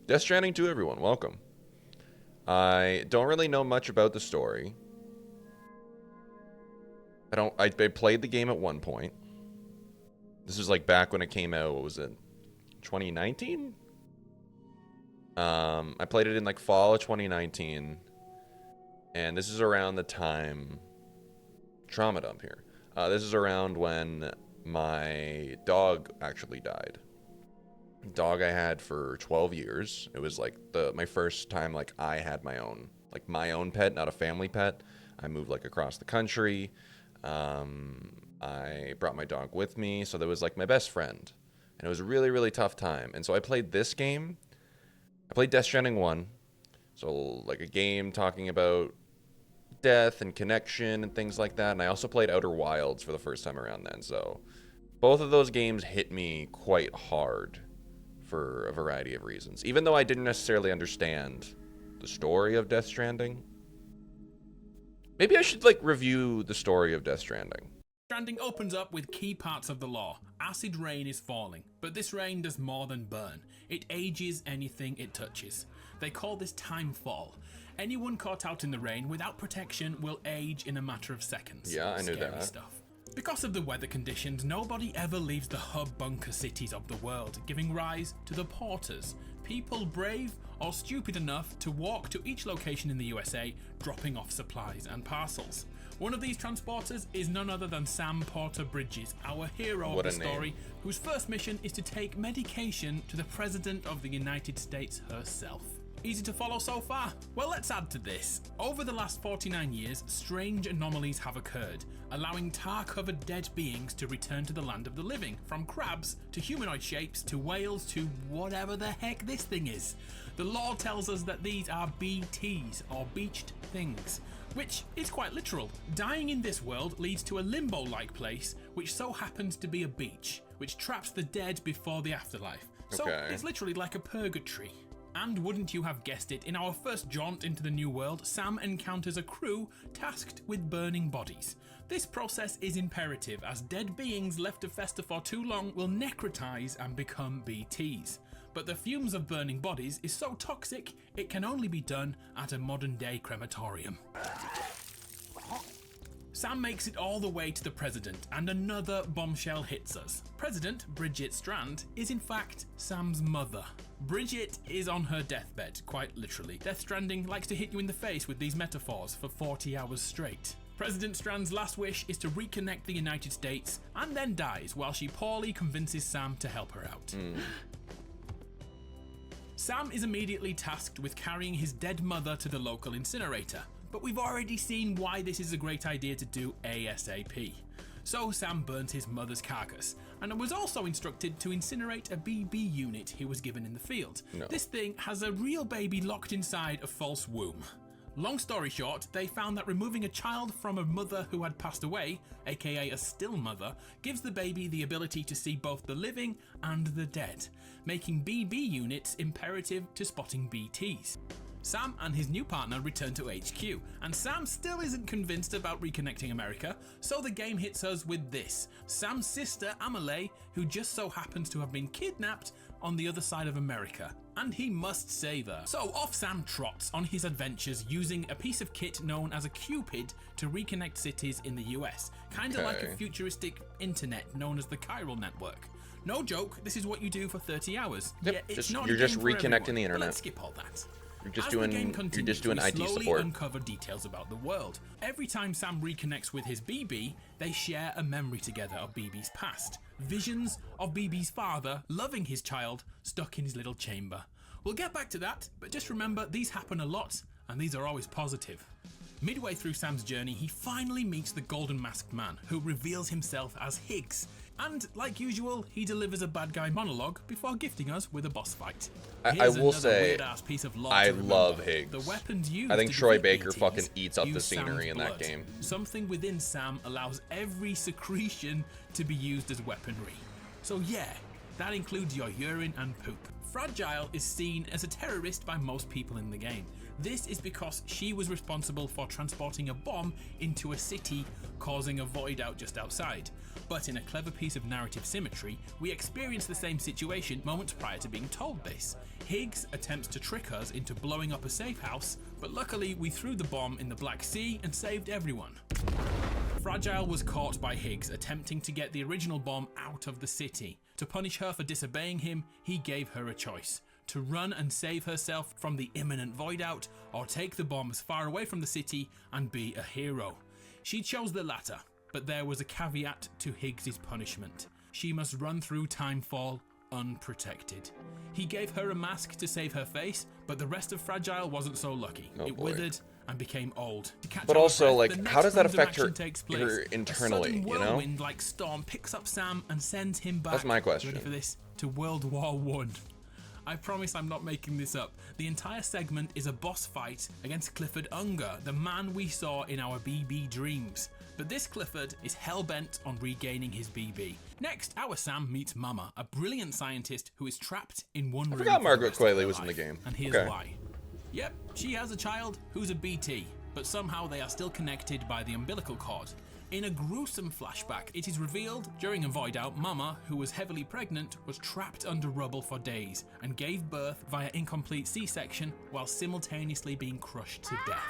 Death Stranding 2, everyone. Welcome. I don't really know much about the story. I played the game at one point. This is like back when it came out. What was it? 2019? I played it in like fall of 2019. And this is around the time... Trauma dump here. This is around when my dog actually died. Dog I had for 12 years. It was like my first time like I had my own pet, not a family pet. I moved like across the country. I brought my dog with me, so that was like my best friend. And it was a really, really tough time. And so I played this game. I played Death Stranding 1. So like a game talking about death and connection and things like that. And I also played Outer Wilds for the first time around then. So both of those games hit me quite hard for a variety of reasons. Even though I didn't necessarily understand the story of Death Stranding. Maybe I should like review the story of Death Stranding. Stranding opens up with key parts of the lore. Acid rain is falling, but this rain does more than burn. It ages anything it touches. They call this time fall. Anyone caught out in the rain without protection will age in a matter of seconds. Yeah, I knew Scary that. Stuff. Because of the weather conditions, nobody ever leaves the hub bunker cities of the world, giving rise to the porters. People brave or stupid enough to walk to each location in the USA, dropping off supplies and parcels. One of these transporters is none other than Sam Porter Bridges, our hero of the story, whose first mission is to take medication to the President of the United States herself. Easy to follow so far? Well, let's add to this. Over the last 49 years, strange anomalies have occurred, allowing tar-covered dead beings to return to the land of the living, from crabs to humanoid shapes to whales to whatever the heck this thing is. The lore tells us that these are BTs, or beached things, which is quite literal. Dying in this world leads to a limbo-like place, which so happens to be a beach, which traps the dead before the afterlife. So it's literally like a purgatory. And wouldn't you have guessed it, in our first jaunt into the new world, Sam encounters a crew tasked with burning bodies. This process is imperative, as dead beings left to fester for too long will necrotize and become BTs. But the fumes of burning bodies is so toxic, it can only be done at a modern-day crematorium. Sam makes it all the way to the President, and another bombshell hits us. President Bridget Strand is in fact Sam's mother. Bridget is on her deathbed, quite literally. Death Stranding likes to hit you in the face with these metaphors for 40 hours straight. President Strand's last wish is to reconnect the United States, and then dies while she poorly convinces Sam to help her out. Sam is immediately tasked with carrying his dead mother to the local incinerator. But we've already seen why this is a great idea to do ASAP. So Sam burns his mother's carcass, and was also instructed to incinerate a BB unit he was given in the field. This thing has a real baby locked inside a false womb. Long story short, they found that removing a child from a mother who had passed away, aka a still mother, gives the baby the ability to see both the living and the dead, making BB units imperative to spotting BTs. Sam and his new partner return to HQ, and Sam still isn't convinced about reconnecting America, so the game hits us with this. Sam's sister, Amelie, who just so happens to have been kidnapped on the other side of America, and he must save her. So off Sam trots on his adventures using a piece of kit known as a Cupid to reconnect cities in the US, kinda like a futuristic internet known as the chiral network. No joke, this is what you do for 30 hours. Yep, Yeah, you're just reconnecting the internet. But let's skip all that. You're just doing IT slowly support. Uncover details about the world. Every time Sam reconnects with his BB, they share a memory together of BB's past. Visions of BB's father loving his child stuck in his little chamber. We'll get back to that, but just remember these happen a lot, and these are always positive. Midway through Sam's journey, he finally meets the Golden Masked Man, who reveals himself as Higgs. And, like usual, he delivers a bad guy monologue before gifting us with a boss fight. I will say, piece of lore I to love remember. Higgs. The weapons used I think to Troy defeat Baker BTs fucking eats up the use scenery in Sam's that blood. game. Something within Sam allows every secretion to be used as weaponry. So yeah, that includes your urine and poop. Fragile is seen as a terrorist by most people in the game. This is because she was responsible for transporting a bomb into a city, causing a void out just outside. But in a clever piece of narrative symmetry, we experience the same situation moments prior to being told this. Higgs attempts to trick us into blowing up a safe house, but luckily we threw the bomb in the Black Sea and saved everyone. Fragile was caught by Higgs attempting to get the original bomb out of the city. To punish her for disobeying him, he gave her a choice: to run and save herself from the imminent void out, or take the bombs far away from the city and be a hero. She chose the latter, but there was a caveat to Higgs's punishment. She must run through Timefall unprotected. He gave her a mask to save her face, but the rest of Fragile wasn't so lucky. It withered and became old. But also, like, how does that affect her internally, you know? A whirlwind-like know? storm picks up Sam and sends him back. That's my question. Ready for this? To World War I. I promise I'm not making this up. The entire segment is a boss fight against Clifford Unger, the man we saw in our BB dreams. But this Clifford is hell-bent on regaining his BB. Next, our Sam meets Mama, a brilliant scientist who is trapped in one room. I forgot Margaret Qualley was life. in the game. And here's why. Yep, she has a child who's a BT, but somehow they are still connected by the umbilical cord. In a gruesome flashback, it is revealed during a void out, Mama, who was heavily pregnant, was trapped under rubble for days and gave birth via incomplete C-section while simultaneously being crushed to death.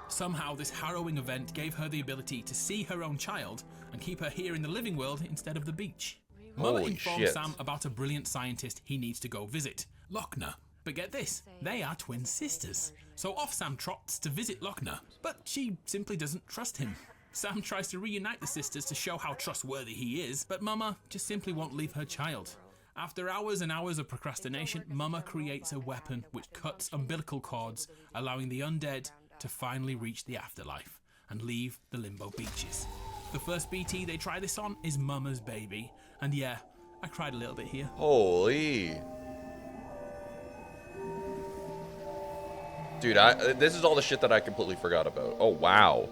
Somehow this harrowing event gave her the ability to see her own child and keep her here in the living world instead of the beach. Mama informs Sam about a brilliant scientist he needs to go visit, Lochner. But get this, they are twin sisters. So off Sam trots to visit Lochner, but she simply doesn't trust him. Sam tries to reunite the sisters to show how trustworthy he is, but Mama just simply won't leave her child. After hours and hours of procrastination, Mama creates a weapon which cuts umbilical cords, allowing the undead to finally reach the afterlife and leave the limbo beaches. The first BT they try this on is Mama's baby, and yeah, I cried a little bit here. Holy. Dude, this is all the shit that I completely forgot about. Oh, wow.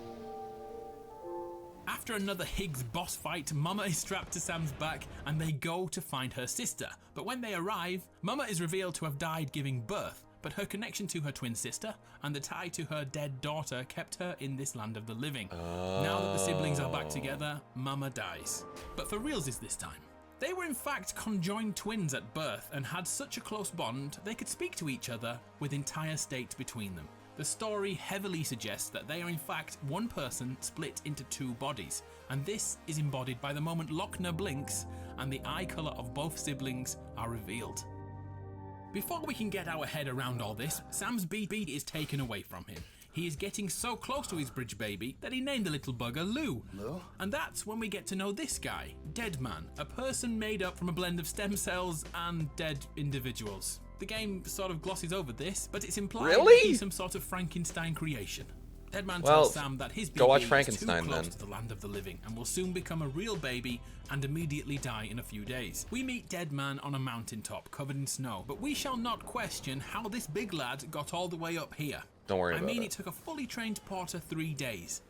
After another Higgs boss fight, Mama is strapped to Sam's back and they go to find her sister. But when they arrive, Mama is revealed to have died giving birth, but her connection to her twin sister and the tie to her dead daughter kept her in this land of the living. Now that the siblings are back together, Mama dies. But for realsies this time. They were in fact conjoined twins at birth and had such a close bond they could speak to each other with entire states between them. The story heavily suggests that they are in fact one person split into two bodies, and this is embodied by the moment Lochner blinks and the eye colour of both siblings are revealed. Before we can get our head around all this, Sam's BB is taken away from him. He is getting so close to his bridge baby that he named the little bugger Lou. And that's when we get to know this guy, Deadman, a person made up from a blend of stem cells and dead individuals. The game sort of glosses over this, but it's implied that he's some sort of Frankenstein creation. Deadman tells Sam that his baby is too close to the land of the living and will soon become a real baby and immediately die in a few days. We meet Deadman on a mountaintop covered in snow, but we shall not question how this big lad got all the way up here. Don't worry about it. It took a fully trained porter 3 days.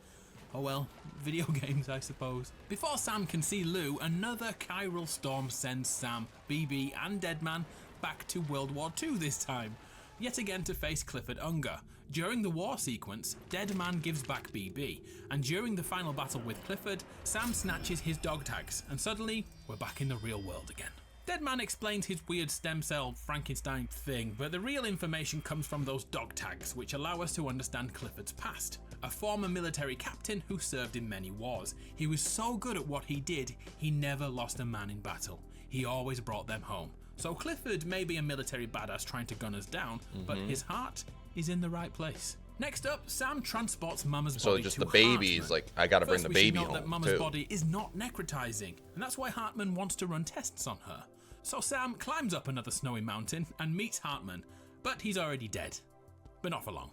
Oh well, video games I suppose. Before Sam can see Lou, another chiral storm sends Sam, BB and Deadman back to World War II this time, yet again to face Clifford Unger. During the war sequence, Deadman gives back BB, and during the final battle with Clifford, Sam snatches his dog tags, and suddenly we're back in the real world again. Deadman explains his weird stem cell Frankenstein thing, but the real information comes from those dog tags, which allow us to understand Clifford's past. A former military captain who served in many wars. He was so good at what he did, he never lost a man in battle. He always brought them home. So Clifford may be a military badass trying to gun us down, but his heart is in the right place. Next up, Sam transports Mama's body to Hartman. So just the baby's like, I gotta bring the baby home, that Mama's body is not necrotizing, and that's why Hartman wants to run tests on her. So Sam climbs up another snowy mountain and meets Hartman, but he's already dead. But not for long.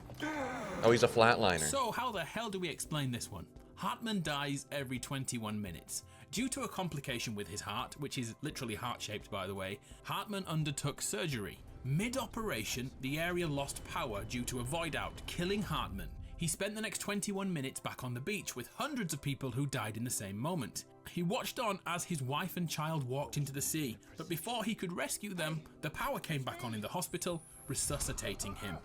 Oh, he's a flatliner. So how the hell do we explain this one? Hartman dies every 21 minutes. Due to a complication with his heart, which is literally heart-shaped by the way, Hartman undertook surgery. Mid-operation, the area lost power due to a void out, killing Hartman. He spent the next 21 minutes back on the beach with hundreds of people who died in the same moment. He watched on as his wife and child walked into the sea, but before he could rescue them, the power came back on in the hospital, resuscitating him.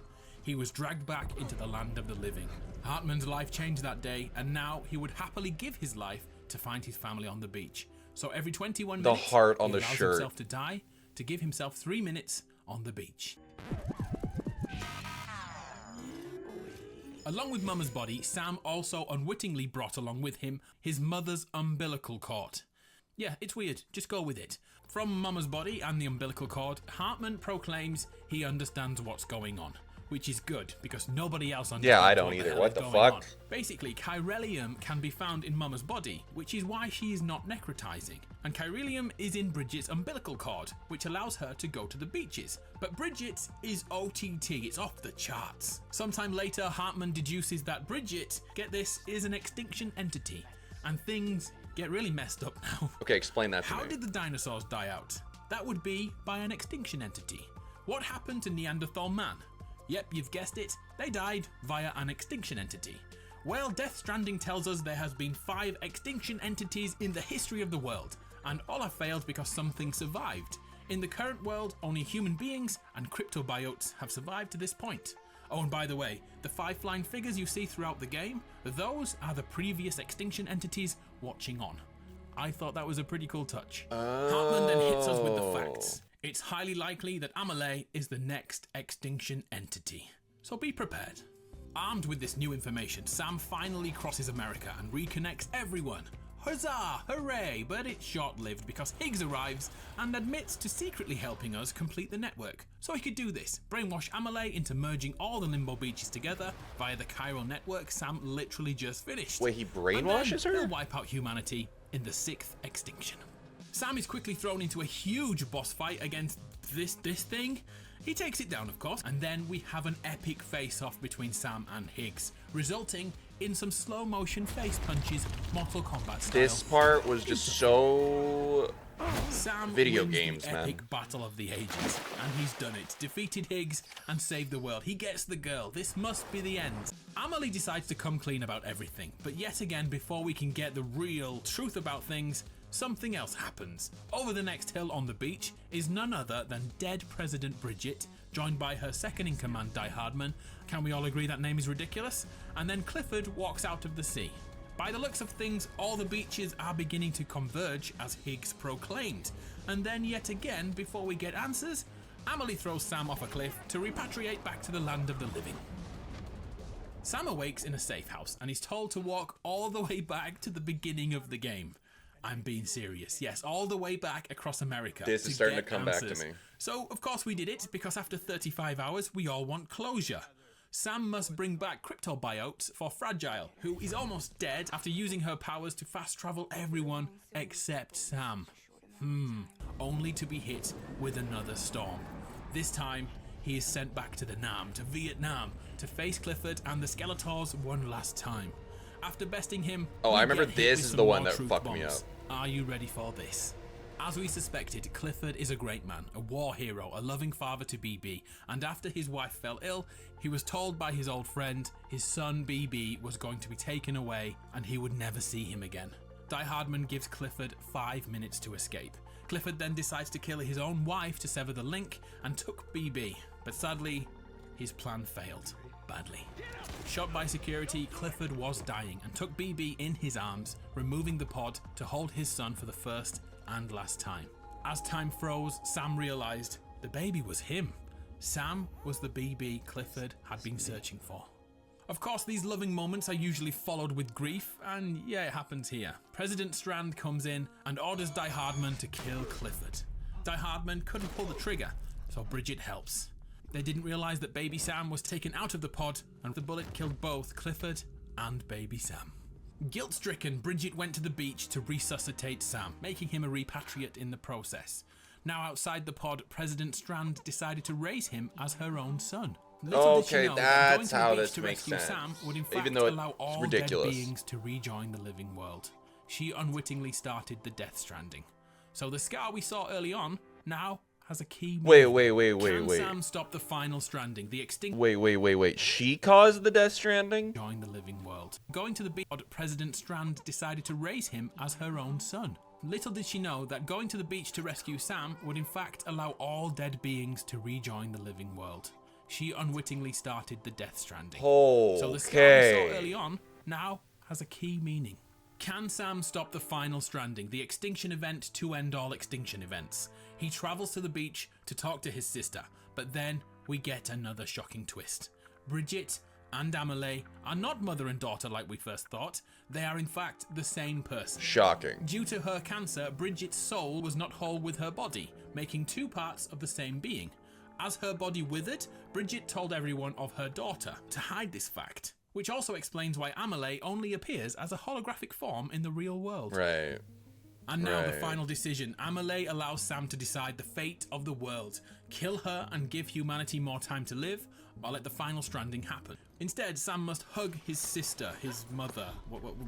He was dragged back into the land of the living. Hartman's life changed that day, and now he would happily give his life to find his family on the beach. So every 21 minutes, the heart on he the allows shirt. himself to die to give himself 3 minutes on the beach. Along with Mama's body, Sam also unwittingly brought along with him his mother's umbilical cord. Yeah, it's weird, just go with it. From Mama's body and the umbilical cord, Hartman proclaims he understands what's going on, which is good because nobody else understands. Yeah, I don't what either. hell What is the going fuck? on. Basically, chiralium can be found in Mama's body, which is why she is not necrotizing. And chiralium is in Bridget's umbilical cord, which allows her to go to the beaches. But Bridget is OTT, it's off the charts. Sometime later, Hartman deduces that Bridget, get this, is an extinction entity. And things get really messed up now. Okay, explain that to How me. did the dinosaurs die out? That would be by an extinction entity. What happened to Neanderthal man? Yep, you've guessed it, they died via an extinction entity. Well, Death Stranding tells us there has been 5 extinction entities in the history of the world, and all have failed because something survived. In the current world, only human beings and cryptobiotes have survived to this point. Oh, and by the way, the 5 flying figures you see throughout the game, those are the previous extinction entities watching on. I thought that was a pretty cool touch. Hartman then hits us with the facts. It's highly likely that Amelie is the next extinction entity. So be prepared. Armed with this new information, Sam finally crosses America and reconnects everyone. Huzzah! Hooray! But it's short-lived because Higgs arrives and admits to secretly helping us complete the network. So he could do this, brainwash Amelie into merging all the Limbo Beaches together via the chiral network Sam literally just finished. Wait, he brainwashes her? He'll wipe out humanity in the 6th extinction. Sam is quickly thrown into a huge boss fight against this thing. He takes it down, of course, and then we have an epic face-off between Sam and Higgs, resulting in some slow-motion face punches, Mortal Kombat style. This part was just so... Sam video wins games, the man. epic battle of the ages, and he's done it. Defeated Higgs and saved the world. He gets the girl. This must be the end. Amelie decides to come clean about everything, but yet again, before we can get the real truth about things, something else happens. Over the next hill on the beach is none other than dead President Bridget, joined by her second-in-command, Die Hardman. Can we all agree that name is ridiculous? And then Clifford walks out of the sea. By the looks of things, all the beaches are beginning to converge as Higgs proclaimed. And then yet again, before we get answers, Amelie throws Sam off a cliff to repatriate back to the land of the living. Sam awakes in a safe house and is told to walk all the way back to the beginning of the game. I'm being serious. Yes, all the way back across America. This is starting to get come answers. back to me. So, of course we did it, because after 35 hours, we all want closure. Sam must bring back cryptobiotes for Fragile, who is almost dead after using her powers to fast travel everyone except Sam. Only to be hit with another storm. This time, he is sent back to the Nam, to Vietnam, to face Clifford and the Skeletors one last time. After besting him, Oh, we I remember get hit this with is some the one more that truth fucked me bombs. up. Are you ready for this? As we suspected, Clifford is a great man, a war hero, a loving father to BB, and after his wife fell ill, he was told by his old friend his son BB was going to be taken away and he would never see him again. Die Hardman gives Clifford 5 minutes to escape. Clifford then decides to kill his own wife to sever the link and took BB, but sadly, his plan failed badly. Shot by security, Clifford was dying and took BB in his arms, removing the pod to hold his son for the first and last time. As time froze, Sam realized the baby was him. Sam was the BB Clifford had been searching for. Of course, these loving moments are usually followed with grief, and yeah, it happens here. President Strand comes in and orders Die Hardman to kill Clifford. Die Hardman couldn't pull the trigger, so Bridget helps. They didn't realize that baby Sam was taken out of the pod, and the bullet killed both Clifford and baby Sam. Guilt-stricken, Bridget went to the beach to resuscitate Sam, making him a repatriate in the process. Now outside the pod, President Strand decided to raise him as her own son. Little did she Okay, know that going that's to the how beach this to makes rescue sense. Sam would in fact Even though allow it's all ridiculous. dead beings to rejoin the living world. She unwittingly started the Death Stranding. So the scar we saw early on now has a key Wait. Can Sam stop the final stranding, the extinction Wait. She caused the Death Stranding? join the living world? Going to the beach, President Strand decided to raise him as her own son. Little did she know that going to the beach to rescue Sam would in fact allow all dead beings to rejoin the living world. She unwittingly started the Death Stranding. Okay. So the scar we saw early on now has a key meaning. Can Sam stop the final stranding, the extinction event to end all extinction events? He travels to the beach to talk to his sister, but then we get another shocking twist. Bridget and Amelie are not mother and daughter like we first thought. They are in fact the same person. Shocking. Due to her cancer, Bridget's soul was not whole with her body, making two parts of the same being. As her body withered, Bridget told everyone of her daughter to hide this fact, which also explains why Amelie only appears as a holographic form in the real world. Right. And now the final decision. Amelie allows Sam to decide the fate of the world. Kill her and give humanity more time to live, or let the final stranding happen. Instead, Sam must hug his sister, his mother,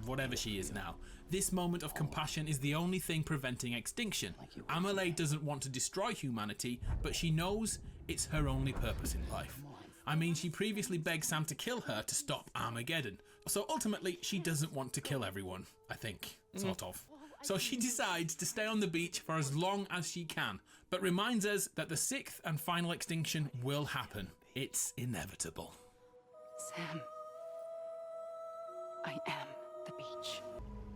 whatever she is now. This moment of compassion is the only thing preventing extinction. Amelie doesn't want to destroy humanity, but she knows it's her only purpose in life. I mean, she previously begged Sam to kill her to stop Armageddon. So ultimately, she doesn't want to kill everyone, I think, sort of. So she decides to stay on the beach for as long as she can, but reminds us that the sixth and final extinction will happen. It's inevitable. Sam, I am the beach.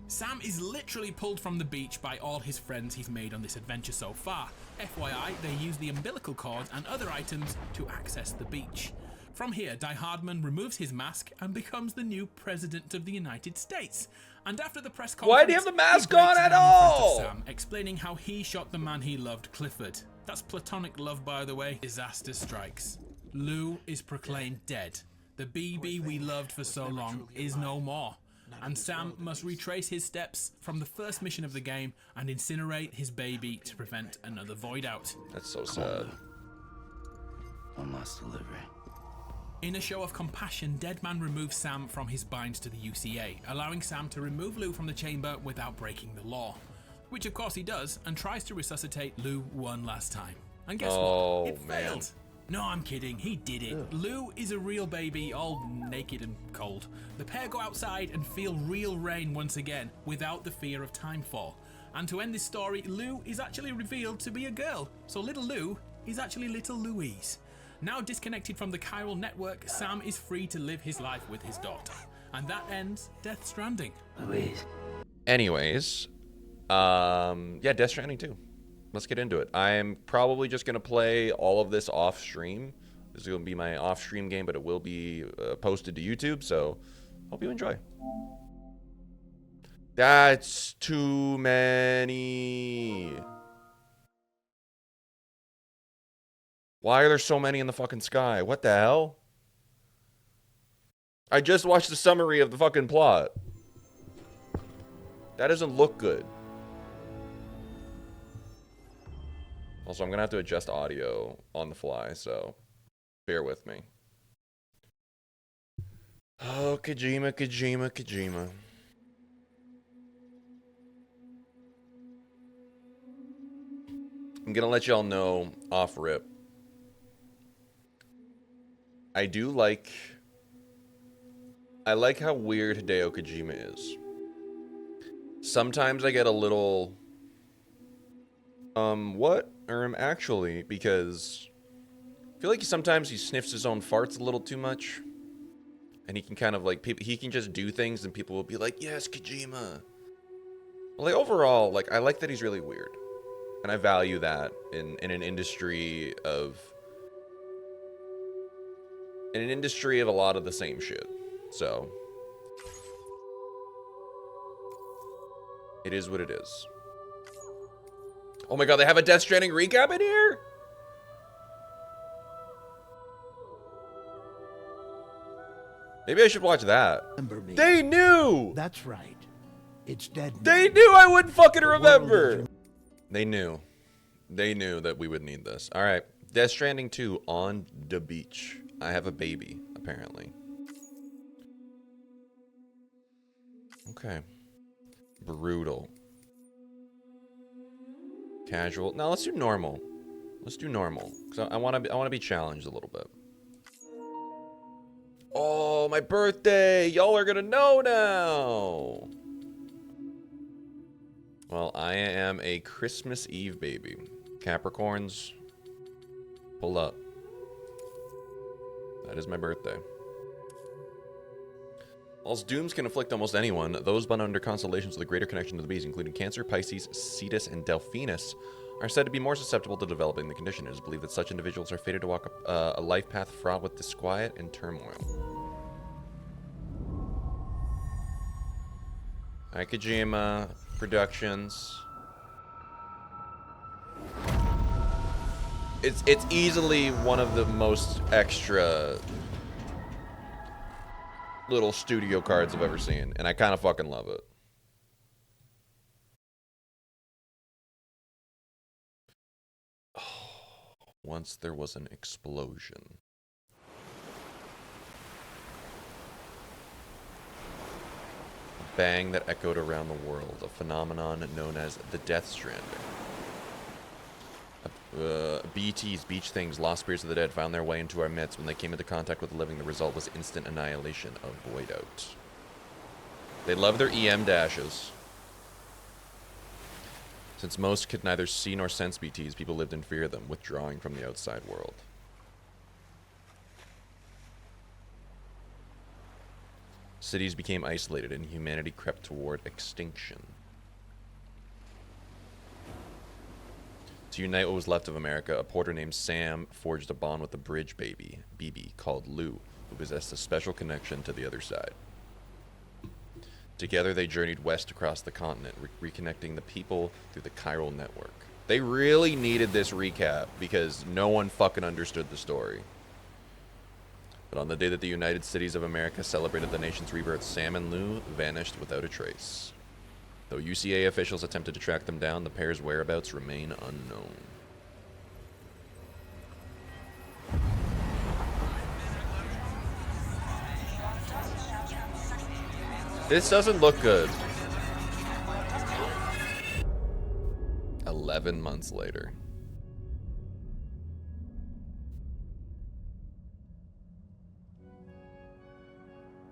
Sam is literally pulled from the beach by all his friends he's made on this adventure so far. FYI, they use the umbilical cord and other items to access the beach. From here, Die Hardman removes his mask and becomes the new President of the United States. And after the press conference, Why do you have the mask he breaks on at down in front of all? Sam, explaining how he shot the man he loved, Clifford. That's platonic love, by the way. Disaster strikes. Lou is proclaimed dead. The BB we loved for so long is no more. And Sam must retrace his steps from the first mission of the game and incinerate his baby to prevent another void out. That's so sad. One last delivery. In a show of compassion, Deadman removes Sam from his binds to the UCA, allowing Sam to remove Lou from the chamber without breaking the law. Which of course he does, and tries to resuscitate Lou one last time. And guess what? It failed. No, I'm kidding. He did it. Lou is a real baby, all naked and cold. The pair go outside and feel real rain once again, without the fear of timefall. And to end this story, Lou is actually revealed to be a girl. So little Lou is actually little Louise. Now disconnected from the chiral network, Sam is free to live his life with his daughter. And that ends Death Stranding. Louise. Anyways, yeah, Death Stranding 2. Let's get into it. I'm probably just going to play all of this off stream. This is going to be my off stream game, but it will be posted to YouTube, so hope you enjoy. That's too many. Why are there so many in the fucking sky? What the hell? I just watched the summary of the fucking plot. That doesn't look good. Also, I'm going to have to adjust audio on the fly, so bear with me. Oh, Kojima. I'm going to let y'all know off rip. I like how weird Hideo Kojima is. Sometimes I get a little... what? Actually, because I feel like sometimes he sniffs his own farts a little too much. And he can kind of like, he can just do things and people will be like, yes, Kojima. But like overall, like I like that he's really weird. And I value that in an industry of a lot of the same shit. So it is what it is. Oh my god, they have a Death Stranding recap in here? Maybe I should watch that. Remember me. They knew! That's right. It's dead now. They knew I wouldn't fucking remember! They knew. They knew that we would need this. Alright, Death Stranding 2 on the beach. I have a baby, apparently. Okay. Brutal. Casual. Now let's do normal. Let's do normal. Cause I want to be challenged a little bit. Oh, my birthday! Y'all are gonna know now. Well, I am a Christmas Eve baby. Capricorns, pull up. That is my birthday. Whilst dooms can afflict almost anyone, those born under constellations with a greater connection to the bees, including Cancer, Pisces, Cetus, and Delphinus, are said to be more susceptible to developing the condition. It is believed that such individuals are fated to walk a life path fraught with disquiet and turmoil. Hi, Kojima Productions. It's easily one of the most extra little studio cards I've ever seen, and I kind of fucking love it. Once there was an explosion. A bang that echoed around the world, a phenomenon known as the Death Stranding. BTs, beach things, lost spirits of the dead, found their way into our midst. When they came into contact with the living, the result was instant annihilation of void out. They love their EM dashes. Since most could neither see nor sense BTs, people lived in fear of them, withdrawing from the outside world. Cities became isolated and humanity crept toward extinction. To unite what was left of America, a porter named Sam forged a bond with a bridge baby, BB, called Lou, who possessed a special connection to the other side. Together, they journeyed west across the continent, reconnecting the people through the chiral network. They really needed this recap because no one fucking understood the story. But on the day that the United Cities of America celebrated the nation's rebirth, Sam and Lou vanished without a trace. Though UCA officials attempted to track them down, the pair's whereabouts remain unknown. This doesn't look good. 11 months later.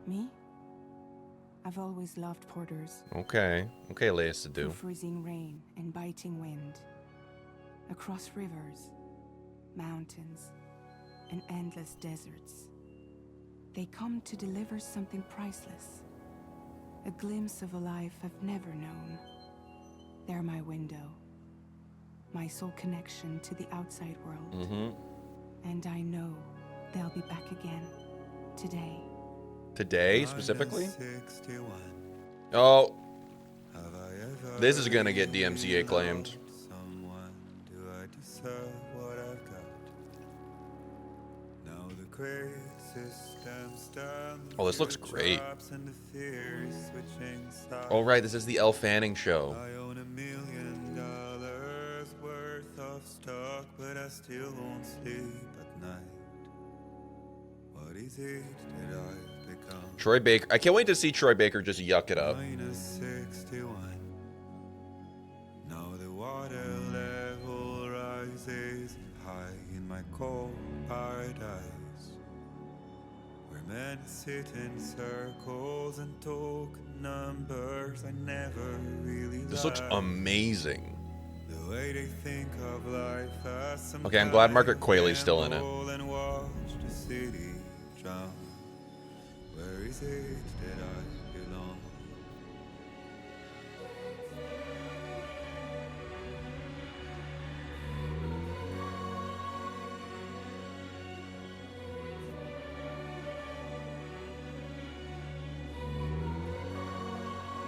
Me? I've always loved porters. Okay. Okay, Leia Sadu. Through freezing rain and biting wind. Across rivers, mountains, and endless deserts. They come to deliver something priceless. A glimpse of a life I've never known. They're my window. My sole connection to the outside world. And I know they'll be back again. Today. Today, specifically? Oh. This is gonna get DMCA claimed. Oh, this looks great. Oh, right, this is the Elle Fanning show. I own $1 million worth of stock, but I still won't sleep at night. What is it that I've become? Troy Baker. I can't wait to see Troy Baker just yuck it up. -61. Now the water level rises high in my cold paradise. Men sit in circles and talk numbers I never really This looks amazing. The way they think of life as some Okay, I'm glad Margaret Qualley's still in it. and watch the city drown. Where is it that I belong?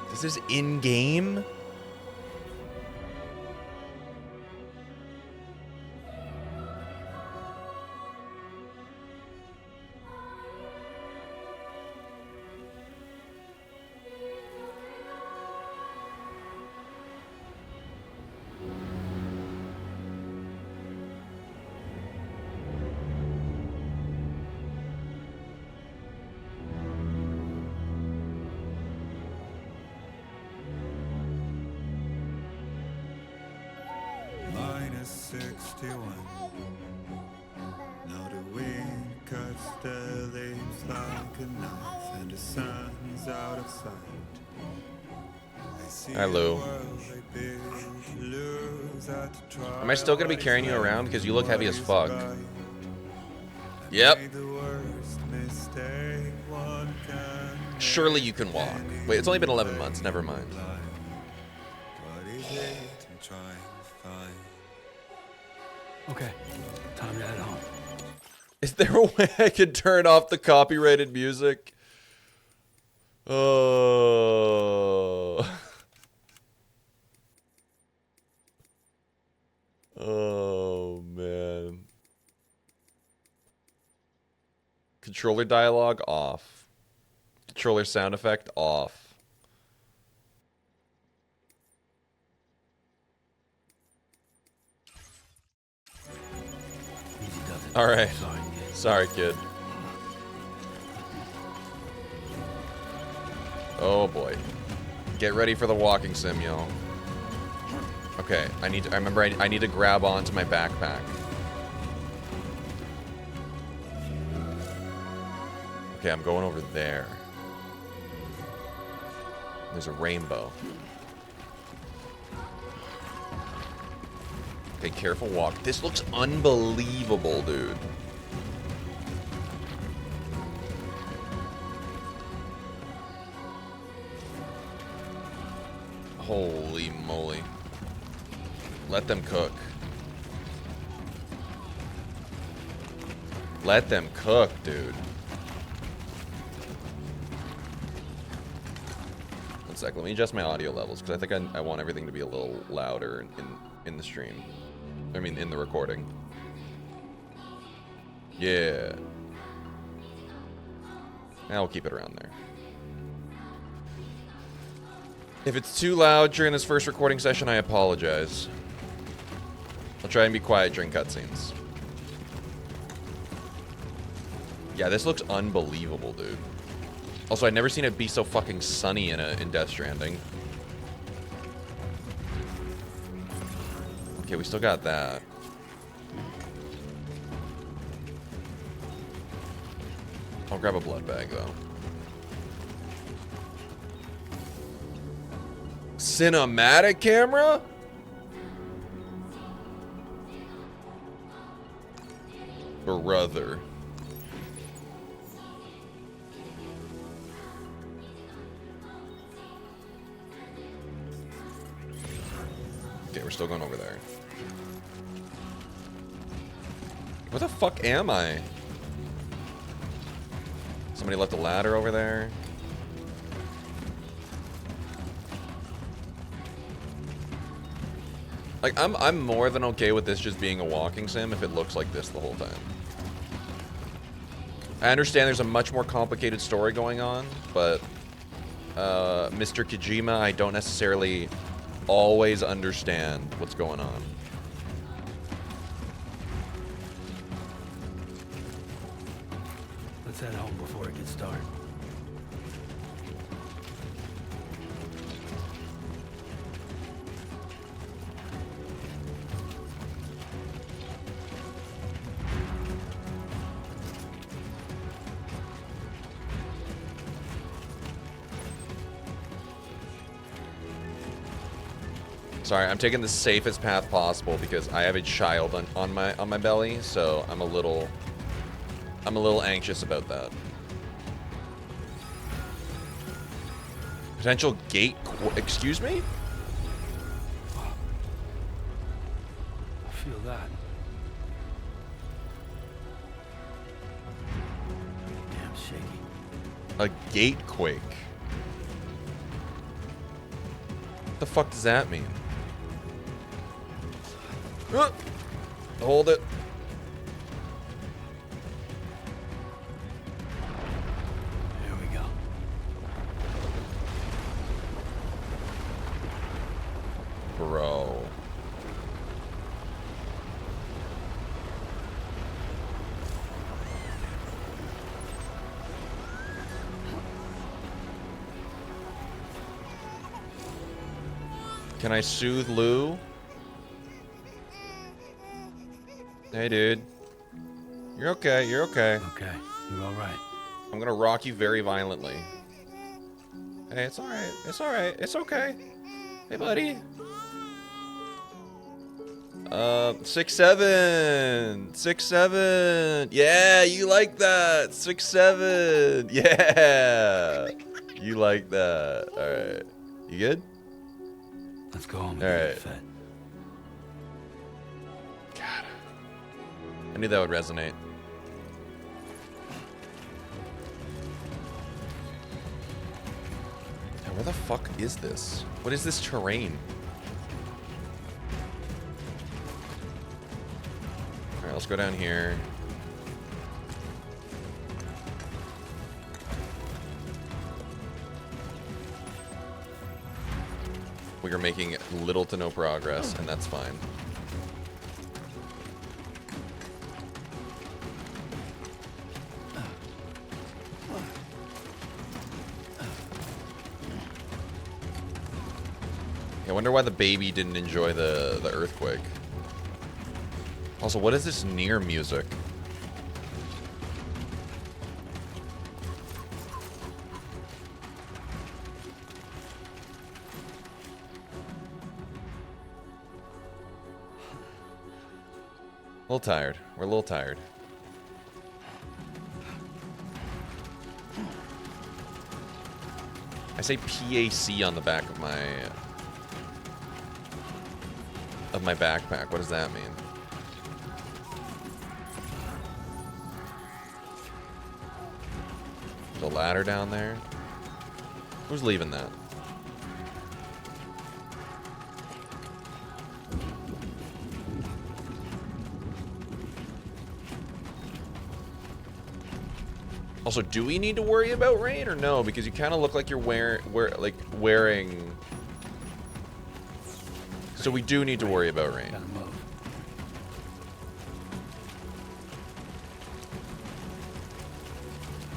This is in-game? still leaps like a knife, and the sun's out of sight. I see Hi, Lou. a world they build, lose at the trial. Am I still gonna be carrying you around? Because you look heavy as fuck. Right. Yep. Made the worst mistake one can Surely you can walk. Wait, it's only been 11 months. Never mind. make. What is it I'm trying to find? Okay, time to head home. Is there a way I can turn off the copyrighted music? Oh. Oh, man. Controller dialogue off. Controller sound effect off. Easy does it. All right. Sorry, kid. Sorry, kid. Oh boy. Get ready for the walking sim, y'all. Okay, I remember I need to grab onto my backpack. Okay, I'm going over there. There's a rainbow. Okay, careful walk. This looks unbelievable, dude. Holy moly. Let them cook. Let them cook, dude. One sec, let me adjust my audio levels, because I think I want everything to be a little louder in the stream. I mean, in the recording. Yeah. I'll keep it around there. If it's too loud during this first recording session, I apologize. I'll try and be quiet during cutscenes. Yeah, this looks unbelievable, dude. Also, I've never seen it be so fucking sunny in Death Stranding. Okay, we still got that. I'll grab a blood bag, though. Cinematic camera? Brother. Okay, we're still going over there. Where the fuck am I? Somebody left a ladder over there. Like, I'm more than okay with this just being a walking sim if it looks like this the whole time. I understand there's a much more complicated story going on, but Mr. Kojima, I don't necessarily always understand what's going on. Let's head home before it gets dark. Sorry, I'm taking the safest path possible because I have a child on my belly, so I'm a little anxious about that. Potential gate. Excuse me? I feel that. Damn shaky. A gate quake. What the fuck does that mean? Hold it. Here we go. Bro. Can I soothe Lou? Hey, dude. You're okay. You're okay. Okay, you're all right. I'm gonna rock you very violently. Hey, it's alright. It's alright. It's okay. Hey, buddy. 6'7". 6'7". Yeah, you like that. 6'7". Yeah. You like that. Alright. You good? Let's go home and All get right. fed. God. I knew that would resonate. Now, where the fuck is this? What is this terrain? Alright, let's go down here. We are making little to no progress, and that's fine. I wonder why the baby didn't enjoy the earthquake. Also, what is this near music? A little tired. We're a little tired. I say PAC on the back of my backpack. What does that mean? There's a ladder down there. Who's leaving that? Also, do we need to worry about rain or no? Because you kind of look like you're wearing. So we do need to worry about rain. Gotta move.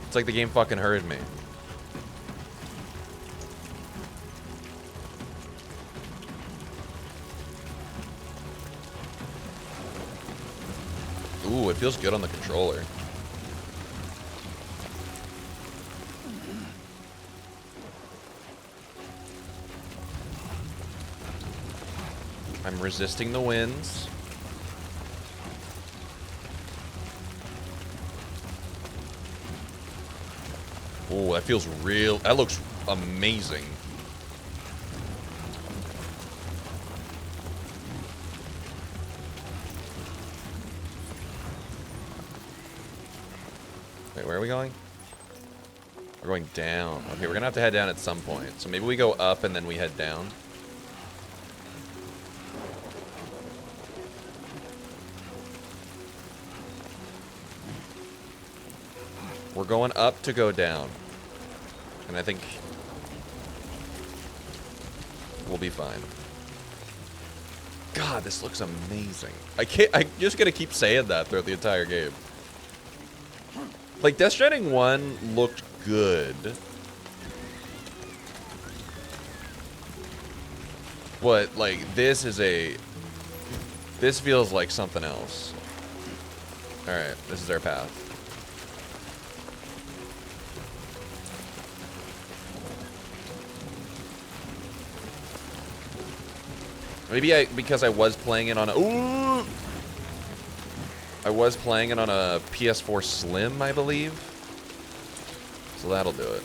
It's like the game fucking heard me. Ooh, it feels good on the controller. I'm resisting the winds. Oh, that feels real. That looks amazing. Wait, where are we going? We're going down. Okay, we're gonna have to head down at some point. So maybe we go up and then we head down. We're going up to go down. And I think we'll be fine. God, this looks amazing. I'm just gonna keep saying that throughout the entire game. Like, Death Stranding 1 looked good. But, like, this feels like something else. Alright, this is our path. Maybe because I was playing it on a... Ooh! I was playing it on a PS4 Slim, I believe. So that'll do it.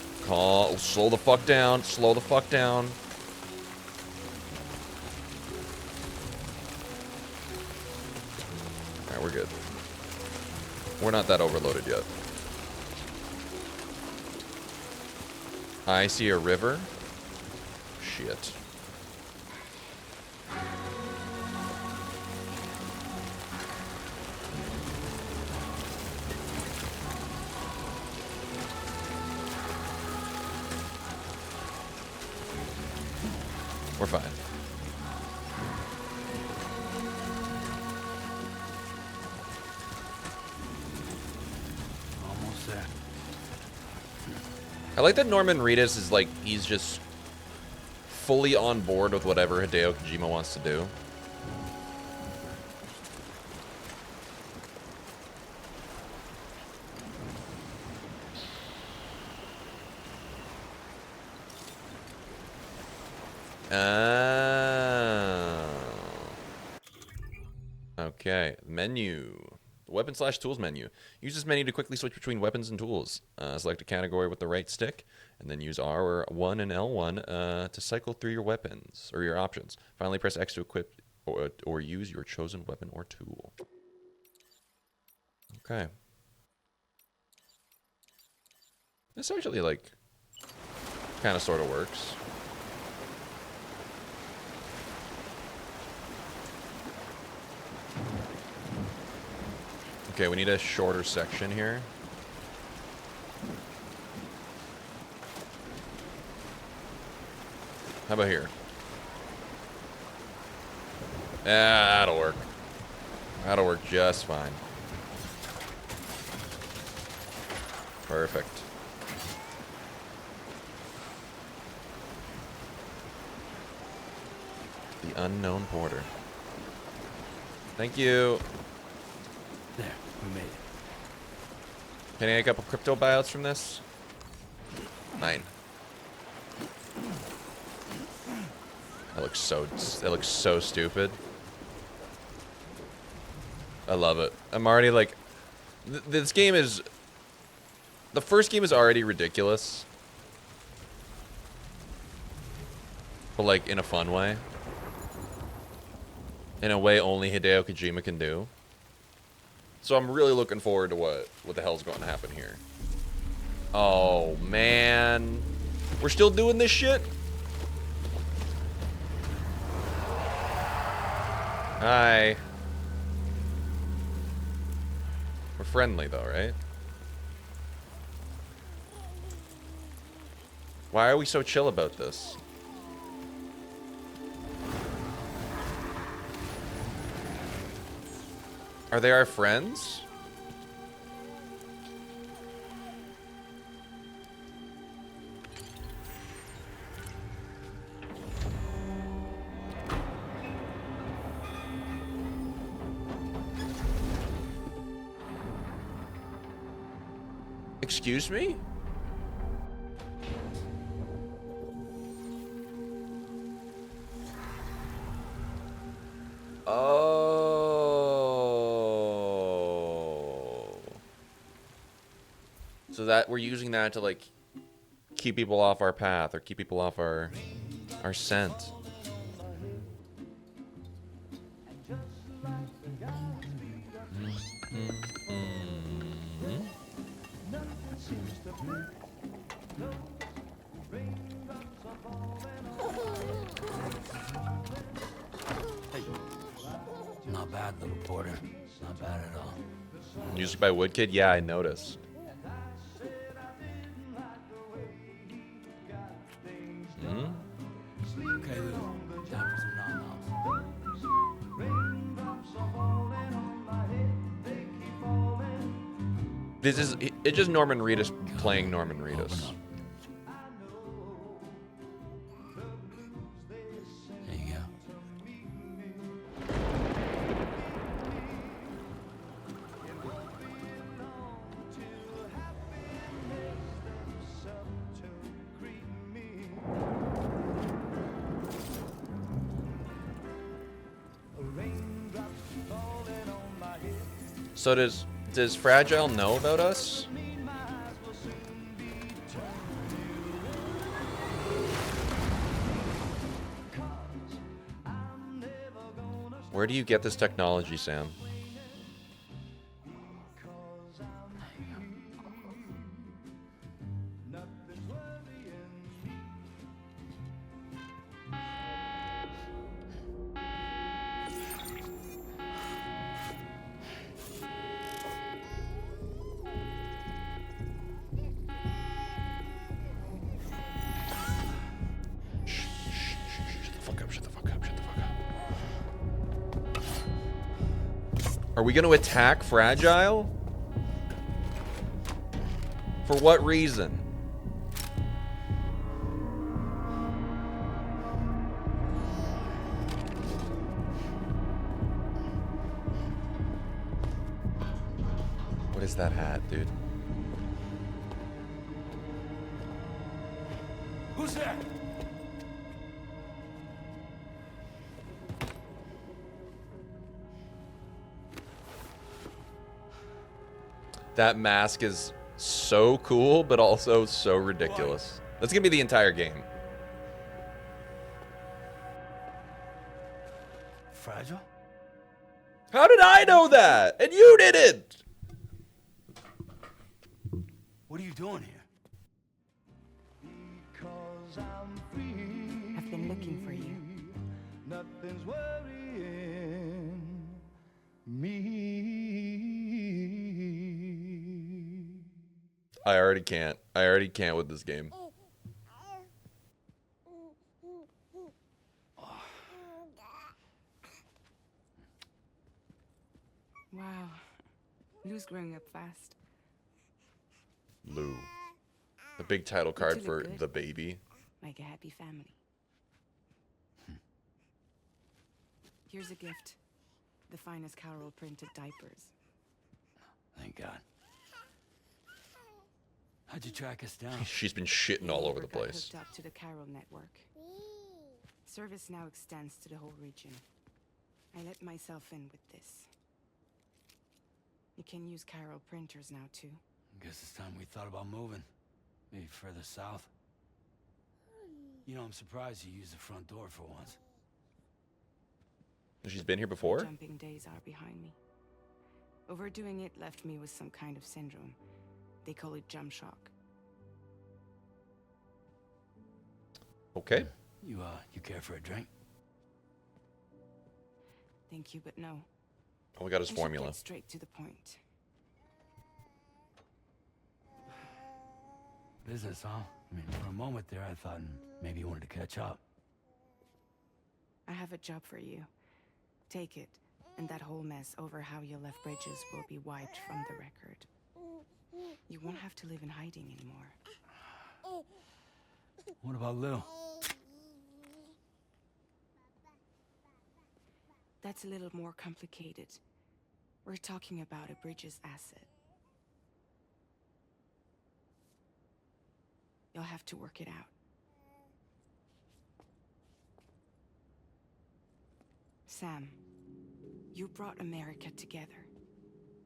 Slow the fuck down. Slow the fuck down. Alright, we're good. We're not that overloaded yet. I see a river. Shit. We're fine. Almost there. I like that Norman Reedus is like, he's just fully on board with whatever Hideo Kojima wants to do. Oh. Okay, menu. Weapon/tools menu. Use this menu to quickly switch between weapons and tools. Select a category with the right stick, and then use R1 and L1 to cycle through your weapons or your options. Finally, press X to equip or use your chosen weapon or tool. Okay. This actually, like, kind of sort of works. Okay, we need a shorter section here. How about here? That'll work. That'll work just fine. Perfect. The unknown porter. Thank you. There, we made it. Can I get a couple crypto buyouts from this? 9. That looks so stupid. I love it. I'm already like, this game is, the first game is already ridiculous, but like in a fun way, in a way only Hideo Kojima can do. So I'm really looking forward to what the hell's going to happen here. Oh man, we're still doing this shit? Hi. We're friendly though, right? Why are we so chill about this? Are they our friends? Excuse me? Oh. So that we're using that to like keep people off our path or keep people off our scent. Not bad, little porter. Not bad at all. Music by Woodkid? Yeah, I noticed. Okay, Lou. Time for some nom-noms. This is, it's just Norman Reedus playing Norman Reedus. There you go. So does Fragile know about us? Where do you get this technology, Sam? Are we going to attack Fragile? For what reason? What is that hat, dude? Who's there? That mask is so cool, but also so ridiculous. That's gonna be the entire game. Fragile? How did I know that? And you didn't! What are you doing here? I've been looking for you. Nothing's worrying me. I already can't. I already can't with this game. Wow. Lou's growing up fast. Lou. The big title card look for good. the baby. Like a happy family. Here's a gift. The finest Carol printed diapers. Thank God. How'd you track us down? She's been shitting all over the Got place. hooked up to the Carol network. Service now extends to the whole region. I let myself in with this. You can use Carol printers now too. Guess it's time we thought about moving. Maybe further south. You know, I'm surprised you used the front door for once. She's been here before? Jumping days are behind me. Overdoing it left me with some kind of syndrome. They call it jump shock. Okay. You care for a drink? Thank you, but no. All we got is I should formula. get straight to the point. Business, huh? I mean, for a moment there, I thought maybe you wanted to catch up. I have a job for you. Take it, and that whole mess over how you left bridges will be wiped from the record. You won't have to live in hiding anymore. What about Lil? That's a little more complicated. We're talking about a bridges asset. You'll have to work it out. Sam, you brought America together.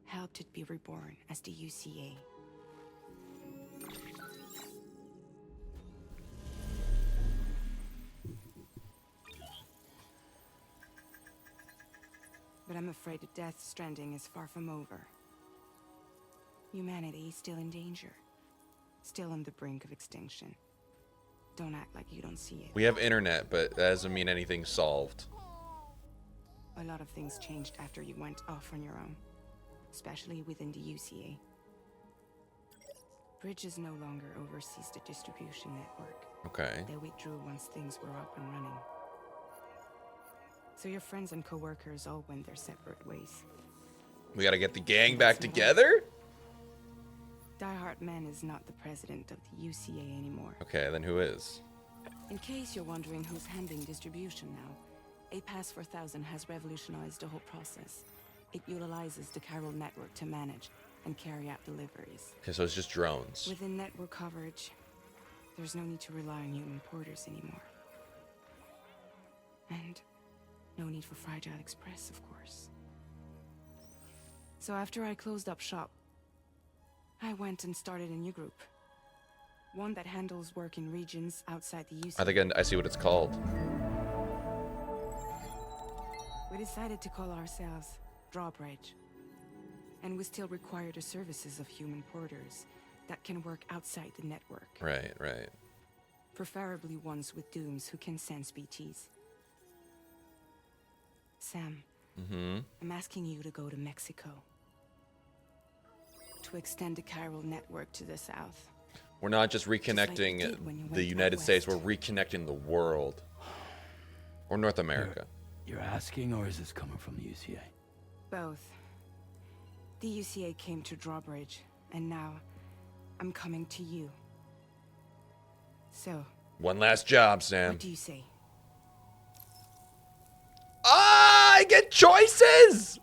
Helped it be reborn as the UCA. But I'm afraid the Death Stranding is far from over. Humanity is still in danger. Still on the brink of extinction. Don't act like you don't see it. We have internet, but that doesn't mean anything's solved. A lot of things changed after you went off on your own. Especially within the UCA. Bridges no longer oversees the distribution network. Okay. They withdrew once things were up and running. So your friends and co-workers all went their separate ways. We gotta get the gang back together? Die Hard Man is not the president of the UCA anymore. Okay, then who is? In case you're wondering who's handling distribution now, A Pass 4000 has revolutionized the whole process. It utilizes the Carol network to manage and carry out deliveries. Okay, so it's just drones. Within network coverage, there's no need to rely on human porters anymore. And no need for Fragile Express, of course. So after I closed up shop, I went and started a new group. One that handles work in regions outside the UCA. I think I see what it's called. We decided to call ourselves Drawbridge. And we still require the services of human porters that can work outside the network. Right, right. Preferably ones with dooms who can sense BTs. Sam, I'm asking you to go to Mexico. To extend the Carol network to the south. We're not just like you reconnecting did when you went the out United States, we're west. reconnecting the world. Or North America. You're asking, or is this coming from the UCA? Both. The UCA came to Drawbridge, and now I'm coming to you. So, One last job, Sam. what do you say? Ah, I get choices!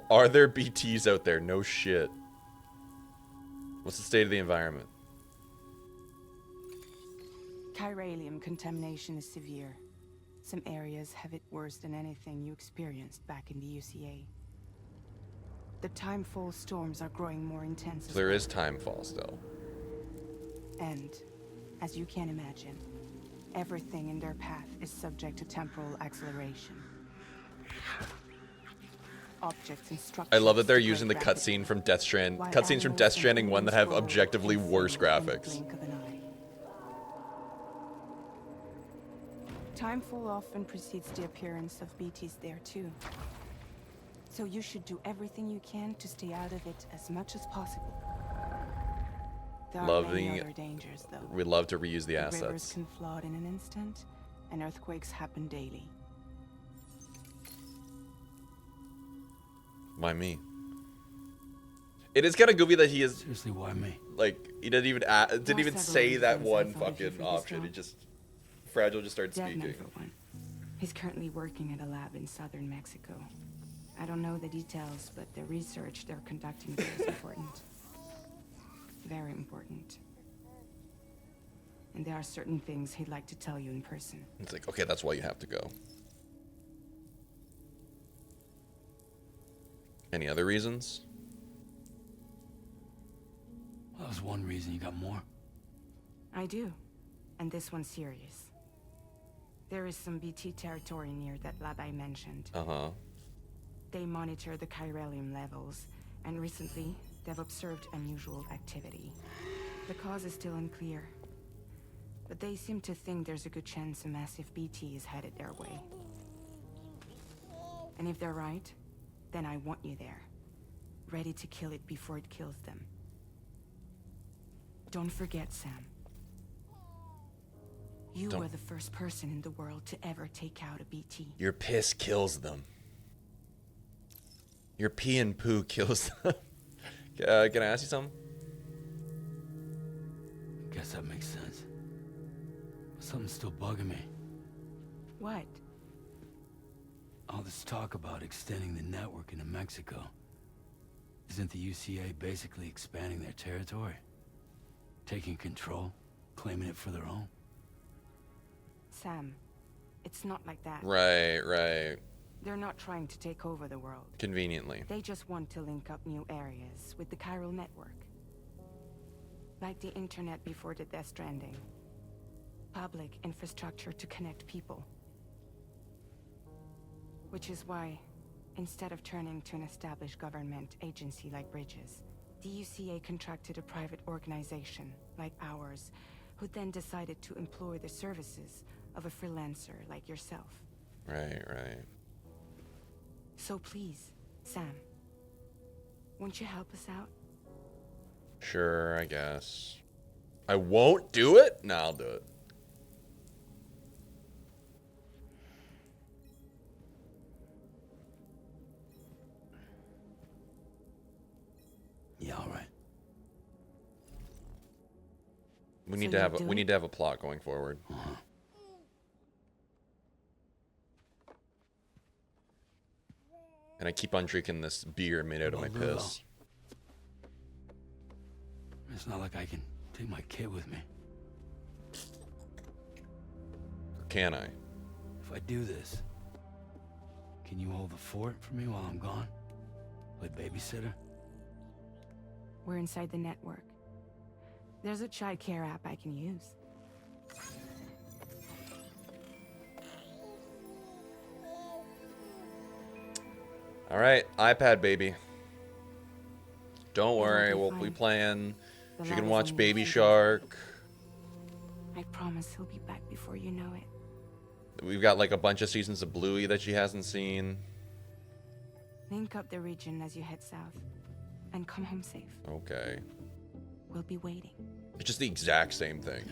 Are there BTs out there? No shit. What's the state of the environment? Chiralium contamination is severe. Some areas have it worse than anything you experienced back in the UCA. The timefall storms are growing more intense as There well. is timefall still. And, as you can imagine, everything in their path is subject to temporal acceleration. Objects and structures I love that they're degrade using the rapidly, cutscenes from while cutscenes from animals Death and Stranding 1 that humans have grow objectively and worse fade in the graphics. blink of an eye. Timefall often precedes the appearance of BTs there too. So you should do everything you can to stay out of it as much as possible. There are many other dangers, though. We'd love to reuse the Rivers assets. can flood in an instant, and earthquakes happen daily. Why me? It is kind of goofy that he is Seriously, why me? like he didn't even didn't even say that one fucking option. It just Fragile just started Deadman, speaking. for one. He's currently working at a lab in southern Mexico. I don't know the details, but the research they're conducting there is important. Very important. And there are certain things he'd like to tell you in person. It's like, okay, that's why you have to go. Any other reasons? Well, that was one reason. You got more? I do. And this one's serious. There is some BT territory near that lab I mentioned. Uh-huh. They monitor the chiralium levels, and recently, they've observed unusual activity. The cause is still unclear, but they seem to think there's a good chance a massive BT is headed their way. And if they're right, then I want you there, ready to kill it before it kills them. Don't forget, Sam. You were the first person in the world to ever take out a BT. Your piss kills them. Your pee and poo kills them. Can I ask you something? Guess that makes sense. But something's still bugging me. What? All this talk about extending the network into Mexico. Isn't the UCA basically expanding their territory? Taking control? Claiming it for their own? Sam, it's not like that. Right. They're not trying to take over the world. Conveniently. They just want to link up new areas with the chiral network. Like the internet before the Death Stranding. Public infrastructure to connect people. Which is why, instead of turning to an established government agency like Bridges, the UCA contracted a private organization like ours, who then decided to employ the services of a freelancer like yourself. Right. So please, Sam, won't you help us out? Sure, I guess. I won't do it? No, I'll do it. Yeah, all right. We need So to you'll have do we it? need to have a plot going forward. And I keep on drinking this beer made out of my Well, Lulu. piss. It's not like I can take my kid with me. Or can I? If I do this, can you hold the fort for me while I'm gone? Play babysitter? We're inside the network. There's a child care app I can use. All right, iPad baby. Don't It'll worry, be we'll be fine. playing. The She lab can is watch only Baby a few days Shark. I promise he'll be back before you know it. We've got like a bunch of seasons of Bluey that she hasn't seen. Link up the region as you head south. And come home safe. Okay. We'll be waiting. It's just the exact same thing.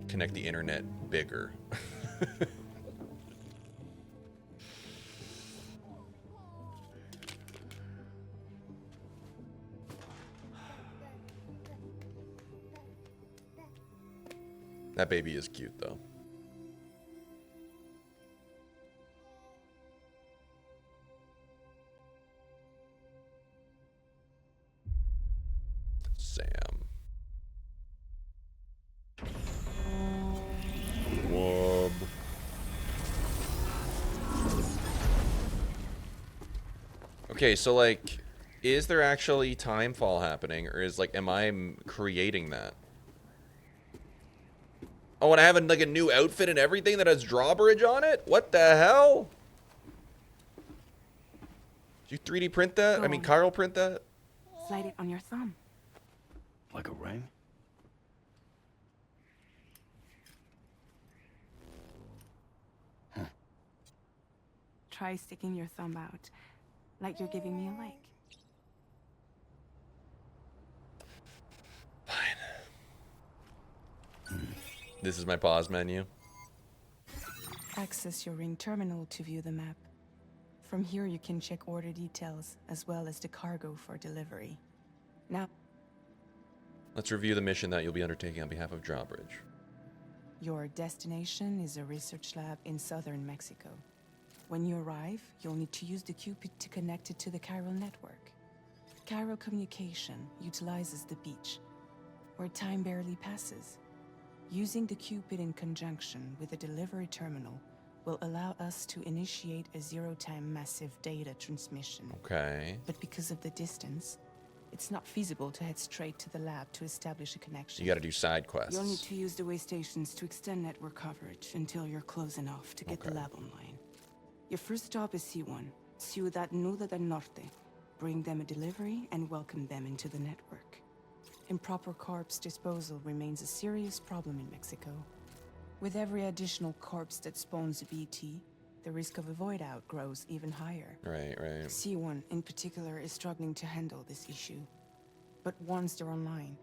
Connect the internet bigger. That baby is cute though. Sam. Wub. Okay, so like, is there actually time fall happening, or is like, am I creating that? Oh, and I have like a new outfit and everything that has drawbridge on it? What the hell? Did you 3D print that? I mean, Carl print that? Slide it on your thumb. Like a ring? Try sticking your thumb out, like you're giving me a like. This is my pause menu. Access your ring terminal to view the map. From here you can check order details, as well as the cargo for delivery. Now, Let's review the mission that you'll be undertaking on behalf of Drawbridge. your destination is a research lab in southern Mexico. When you arrive, you'll need to use the Cupid to connect it to the chiral network. Chiral communication utilizes the beach, where time barely passes. Using the Cupid in conjunction with a delivery terminal will allow us to initiate a zero-time massive data transmission. Okay. But because of the distance, it's not feasible to head straight to the lab to establish a connection. You gotta do side quests. You'll need to use the way stations to extend network coverage until you're close enough to get the lab online. Your first stop is C1, Ciudad Nuda del Norte. Bring them a delivery and welcome them into the network. Improper corpse disposal remains a serious problem in Mexico. With every additional corpse that spawns a BT, the risk of a void out grows even higher. Right. C1 in particular is struggling to handle this issue. But once they're online,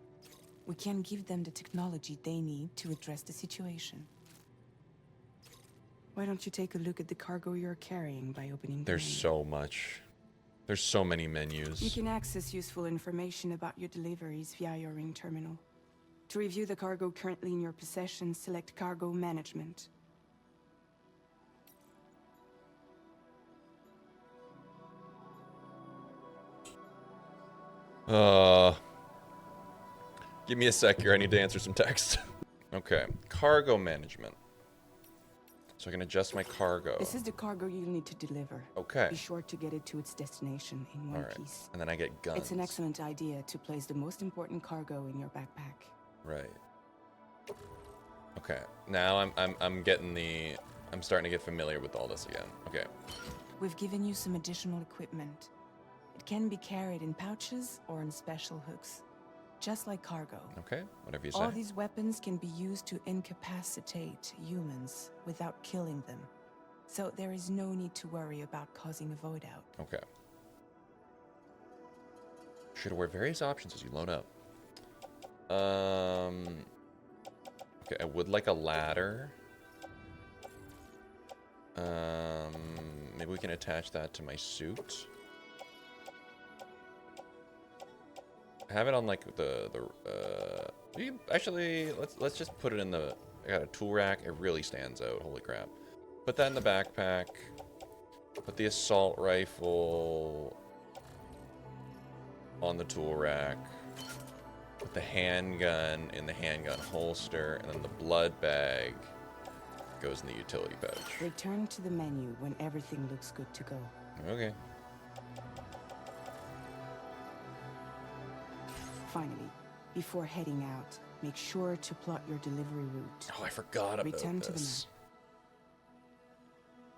we can give them the technology they need to address the situation. Why don't you take a look at the cargo you're carrying by opening the There's menu? so much. There's so many menus. You can access useful information about your deliveries via your ring terminal. To review the cargo currently in your possession, select Cargo Management. Give me a sec here. I need to answer some text. Okay. Cargo management. So I can adjust my cargo. This is the cargo you'll need to deliver. Okay. Be sure to get it to its destination in one piece. And then I get guns. It's an excellent idea to place the most important cargo in your backpack. Right. Okay. Now I'm getting the... I'm starting to get familiar with all this again. Okay. We've given you some additional equipment. It can be carried in pouches or in special hooks, just like cargo. Okay. Whatever you say. All these weapons can be used to incapacitate humans without killing them. So there is no need to worry about causing a void out. Okay. Should wear various options as you load up. Okay, I would like a ladder. Maybe we can attach that to my suit. I have it on like actually let's just put it in the... I got a tool rack. It really stands out. Holy crap. Put that in the backpack. Put the assault rifle on the tool rack. Put the handgun in the handgun holster, and then the blood bag goes in the utility pouch. Return to the menu when everything looks good to go. Okay. Finally, before heading out, make sure to plot your delivery route. Oh, I forgot about Return to the this.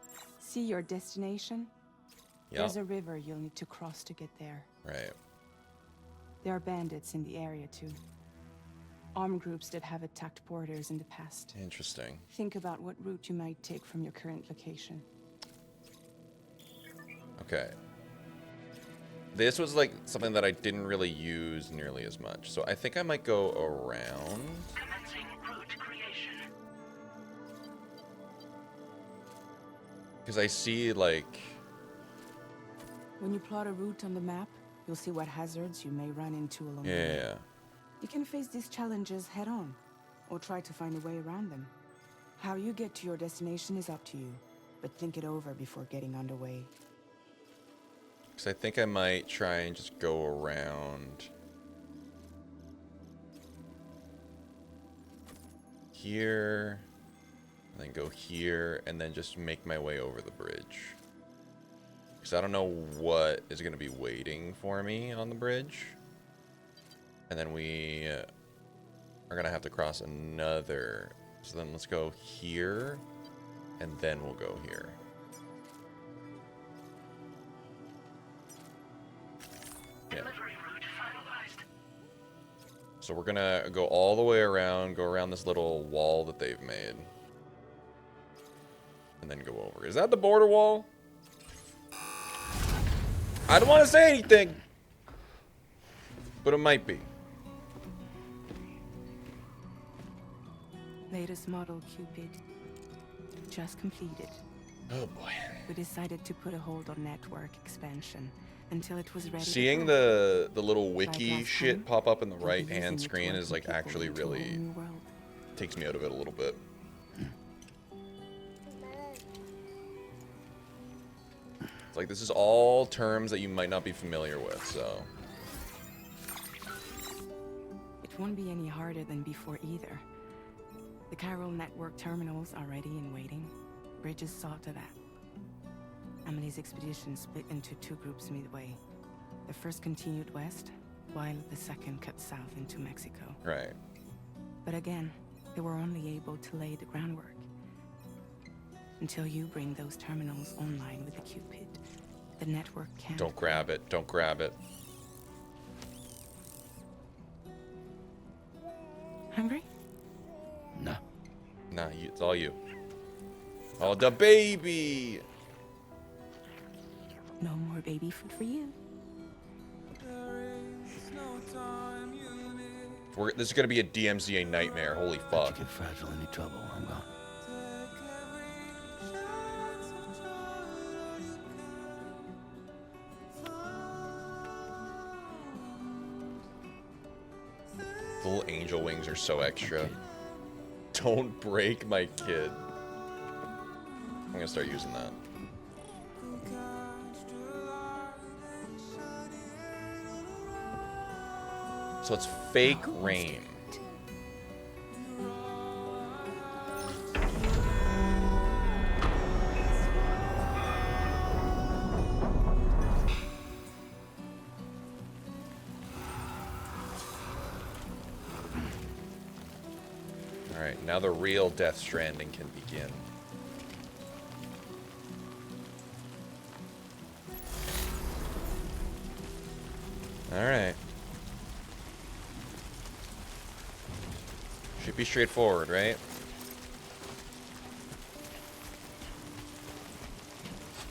map. See your destination? Yep. There's a river you'll need to cross to get there. Right. There are bandits in the area too. Armed groups that have attacked borders in the past. Interesting. Think about what route you might take from your current location. Okay. This was like something that I didn't really use nearly as much. So I think I might go around. Because I see like... When you plot a route on the map, you'll see what hazards you may run into along the way. Yeah. You can face these challenges head on, or try to find a way around them. How you get to your destination is up to you, but think it over before getting underway. Because I think I might try and just go around here, and then go here, and then just make my way over the bridge. Because I don't know what is going to be waiting for me on the bridge. And then we are going to have to cross another. So then let's go here. And then we'll go here. Yeah. So we're going to go all the way around, go around this little wall that they've made. And then go over. Is that the border wall? I don't want to say anything. But it might be. Latest model Cupid. Just completed. Oh boy. We decided to put a hold on network expansion until it was ready. Seeing to the little wiki last shit time, pop up in the we'll be right using hand it to screen is welcome like people actually into a whole really new world. takes me out of it a little bit. It's like this is all terms that you might not be familiar with, so. It won't be any harder than before either. The Chiral network terminals are ready and waiting. Bridges saw to that. Emily's expedition split into two groups midway. The first continued west, while the second cut south into Mexico. Right. But again, they were only able to lay the groundwork. Until you bring those terminals online with the Cupid, the network can't... Don't grab it. Don't grab it. Hungry? No. Nah, it's all you. Oh, the baby! No more baby food for you. This is gonna be a DMZA nightmare. Holy fuck. Get fragile any trouble, I'm gone. The little angel wings are so extra. Don't break my kid. I'm gonna start using that. So it's fake rain. Alright, now the real Death Stranding can begin. Alright. Should be straightforward, right?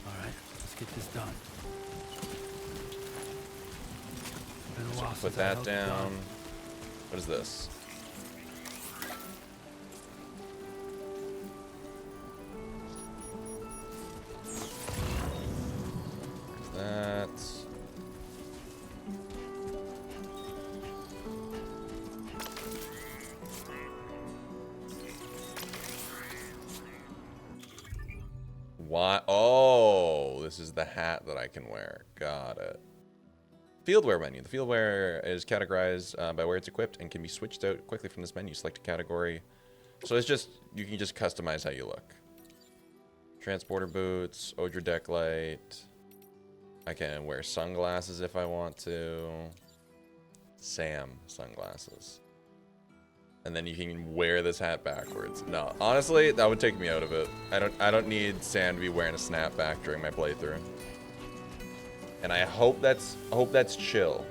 Alright, let's get this done. Been a So while put since I that held a gun. down. What is this? That. Why? Oh, this is the hat that I can wear. Got it. Fieldwear menu. The fieldwear is categorized by where it's equipped and can be switched out quickly from this menu. Select a category. So it's just, you can just customize how you look. Transporter boots, Odra deck light. I can wear sunglasses if I want to. Sam sunglasses. And then you can wear this hat backwards. No, honestly, that would take me out of it. I don't need Sam to be wearing a snapback during my playthrough. And I hope that's chill.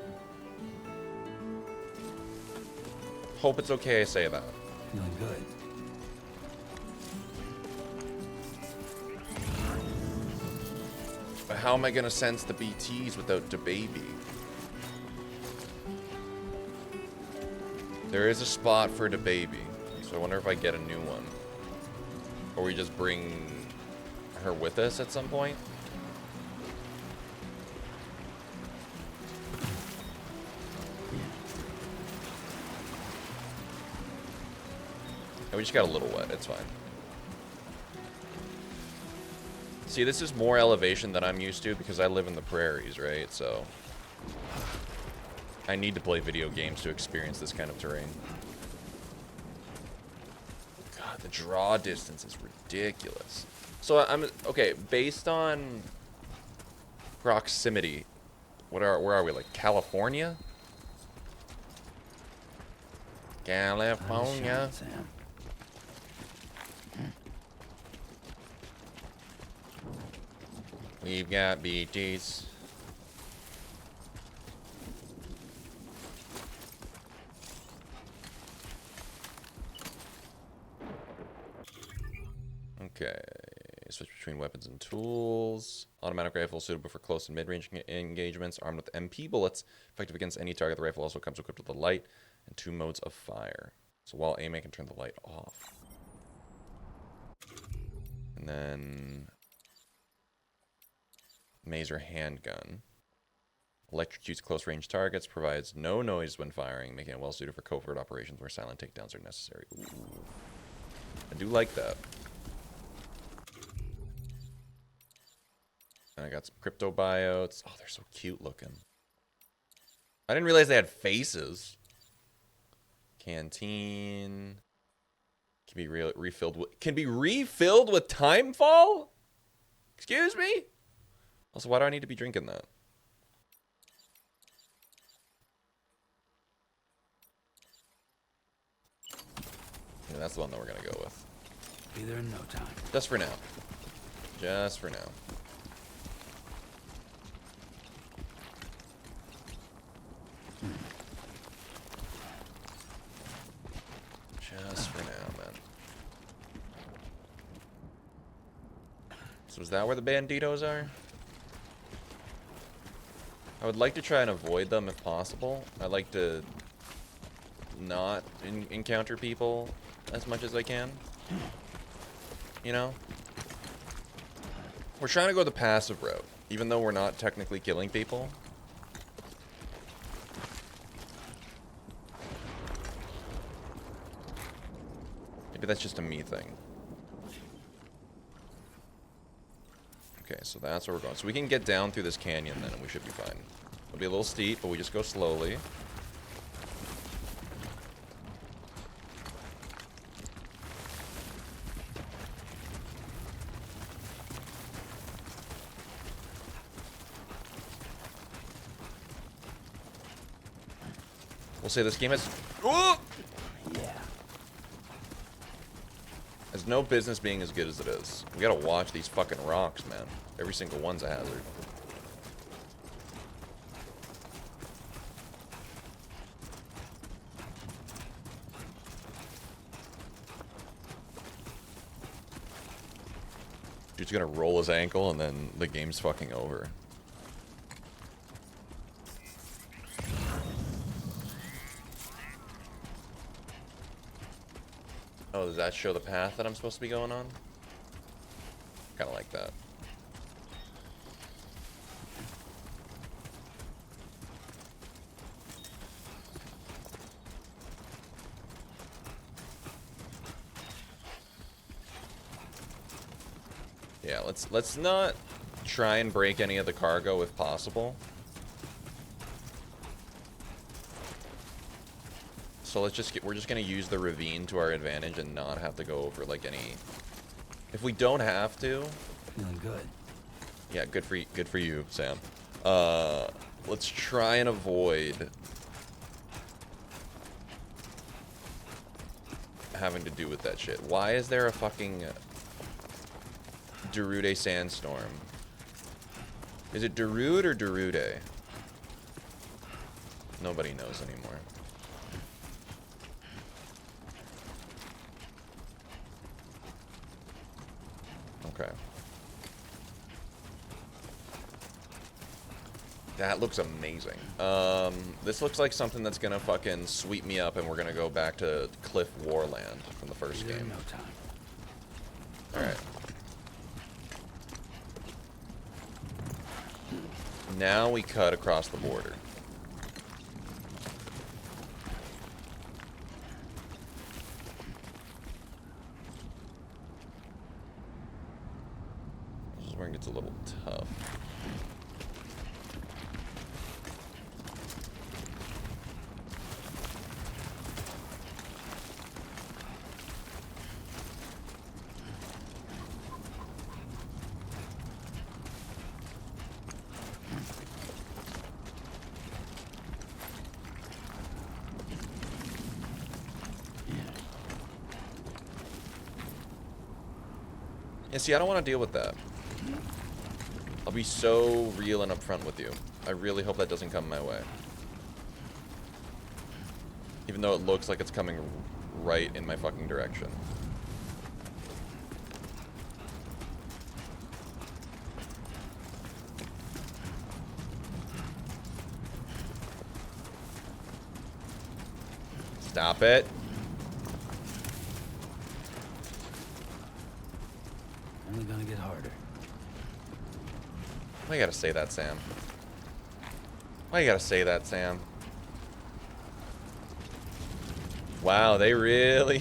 Hope it's okay I say that. Feeling good. But how am I gonna sense the BTs without the baby? There is a spot for the baby, so I wonder if I get a new one. Or we just bring her with us at some point. And we just got a little wet, it's fine. See, this is more elevation than I'm used to because I live in the prairies, right? So I need to play video games to experience this kind of terrain. God, the draw distance is ridiculous. So I'm okay, based on proximity. Where are we? Like California? California. Sam. We've got beaches. Okay. Switch between weapons and tools. Automatic rifle suitable for close and mid-range engagements. Armed with MP bullets. Effective against any target. The rifle also comes equipped with a light and 2 modes of fire. So while aiming, I can turn the light off. And then... Maser handgun. Electrocutes close-range targets. Provides no noise when firing, making it well-suited for covert operations where silent takedowns are necessary. Ooh. I do like that. And I got some crypto biotes. Oh, they're so cute looking. I didn't realize they had faces. Canteen. Can be refilled with timefall? Excuse me? Also, why do I need to be drinking that? Yeah, that's the one that we're gonna go with. Be there in no time. Just for now. Just for now. Just for now, man. So is that where the banditos are? I would like to try and avoid them if possible. I like to not encounter people as much as I can. You know? We're trying to go the passive route, even though we're not technically killing people. Maybe that's just a me thing. Okay, so that's where we're going. So we can get down through this canyon then, and we should be fine. It'll be a little steep, but we just go slowly. We'll say this game has... Oh! Yeah. Has no business being as good as it is. We gotta watch these fucking rocks, man. Every single one's a hazard. Dude's gonna roll his ankle and then the game's fucking over. Oh, does that show the path that I'm supposed to be going on? Kinda like that. Yeah, let's not try and break any of the cargo if possible. So we're just gonna use the ravine to our advantage and not have to go over like any. If we don't have to. Feeling good. Yeah, good for you, Sam. Let's try and avoid having to do with that shit. Why is there a fucking Darude sandstorm? Is it Darude or Darude? Nobody knows anymore. Okay. That looks amazing. This looks like something that's gonna fucking sweep me up and we're gonna go back to Cliff Warland from the first game. No time. Alright. Now we cut across the border. This is where it gets a little tough. Yeah, see, I don't want to deal with that. I'll be so real and upfront with you. I really hope that doesn't come my way. Even though it looks like it's coming right in my fucking direction. Stop it. Only gonna get harder. Why you gotta say that, Sam? Why you gotta say that, Sam? Wow, they really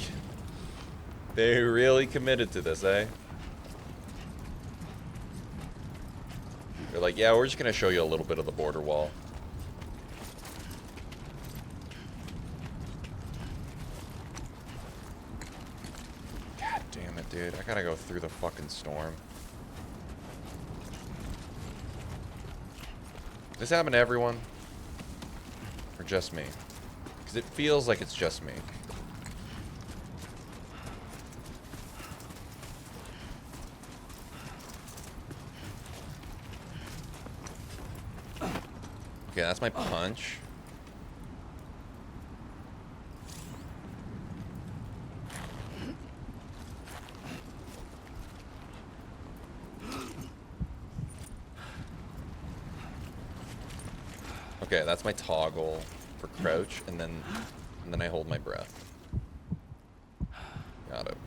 committed to this, eh? They're like, yeah, we're just gonna show you a little bit of the border wall. God damn it, dude. I gotta go through the fucking storm. Does this happen to everyone? Or just me? Because it feels like it's just me. Okay, that's my punch. Okay, that's my toggle for crouch, and then I hold my breath. Got it.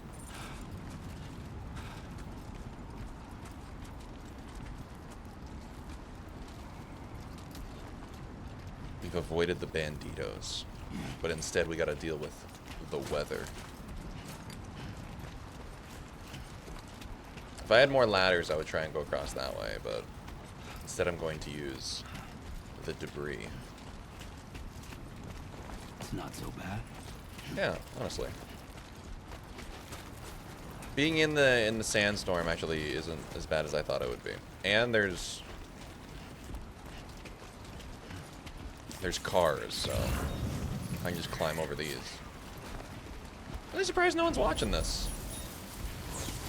We've avoided the banditos, but instead we gotta deal with the weather. If I had more ladders, I would try and go across that way, but instead I'm going to use the debris. It's not so bad. Yeah, honestly. Being in the sandstorm actually isn't as bad as I thought it would be. And there's cars, so I can just climb over these. Really surprised no one's watching this.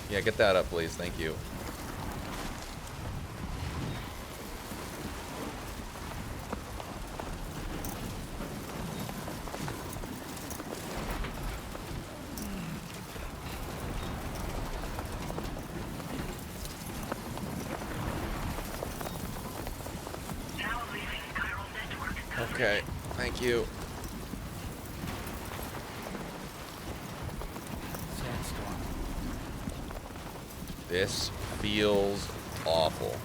Yeah, get that up, please. Thank you. Okay, thank you. Sandstorm. This feels awful.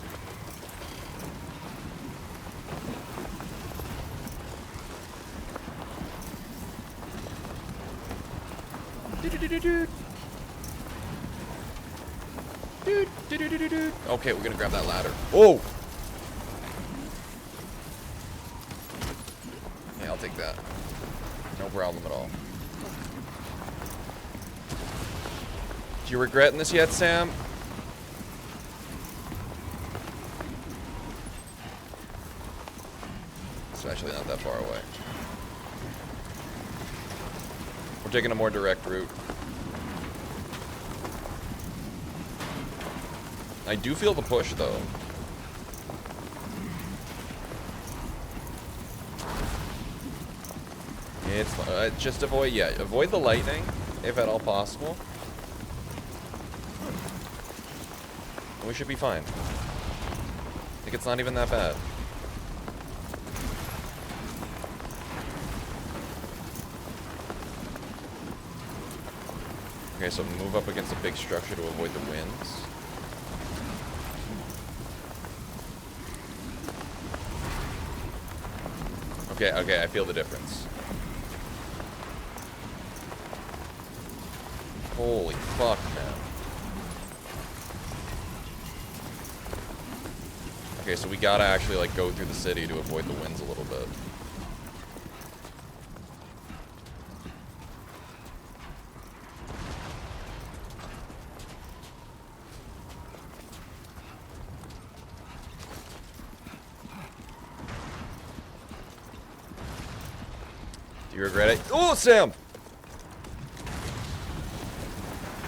Okay, we're gonna grab that ladder. Oh! Yeah, I'll take that. No problem at all. Do you regretting this yet, Sam? It's actually not that far away. We're taking a more direct route. I do feel the push, though. It's just avoid the lightning, if at all possible. And we should be fine. Like, it's not even that bad. Okay, so move up against a big structure to avoid the winds. Okay, I feel the difference. Holy fuck, man. Okay, so we gotta actually, like, go through the city to avoid the winds a little bit. Do you regret it? Oh, Sam!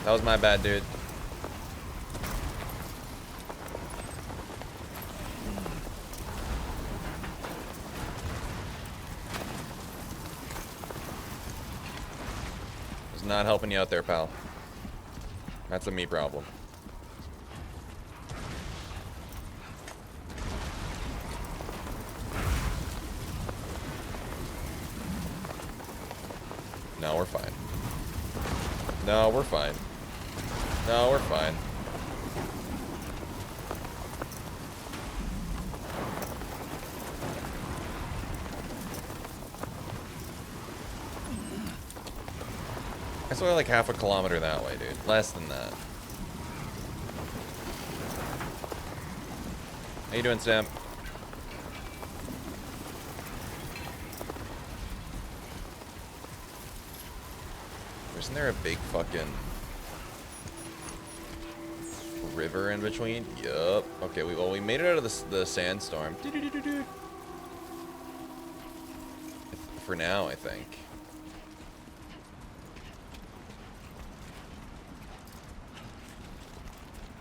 That was my bad, dude. not helping you out there, pal. That's a me problem. No, we're fine. No, we're fine. No, we're fine. That's only like half a kilometer that way, dude. Less than that. How you doing, Sam? Isn't there a big fucking river in between? Yup. Okay, we made it out of the sandstorm. For now, I think.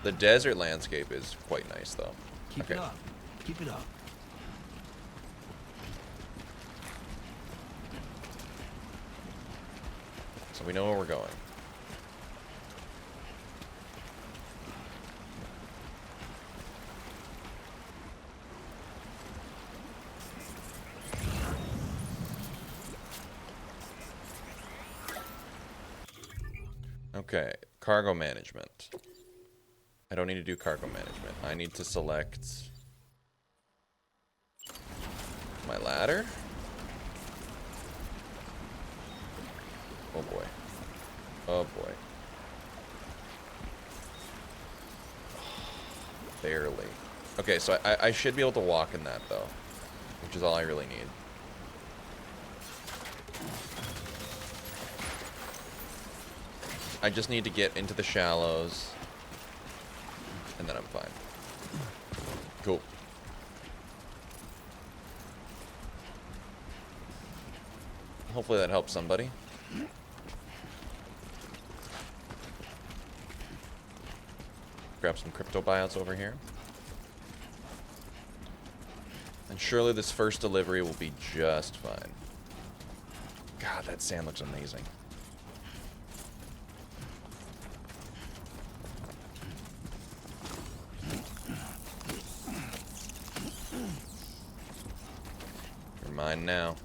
The desert landscape is quite nice, though. Keep it up. Keep it up. So we know where we're going. Okay, cargo management. I don't need to do cargo management. I need to select my ladder. Oh boy. Oh boy. Barely. Okay, so I should be able to walk in that though, which is all I really need. I just need to get into the shallows, and then I'm fine. Cool. Hopefully that helps somebody. Grab some crypto buyouts over here. And surely this first delivery will be just fine. God, that sand looks amazing. You're mine now.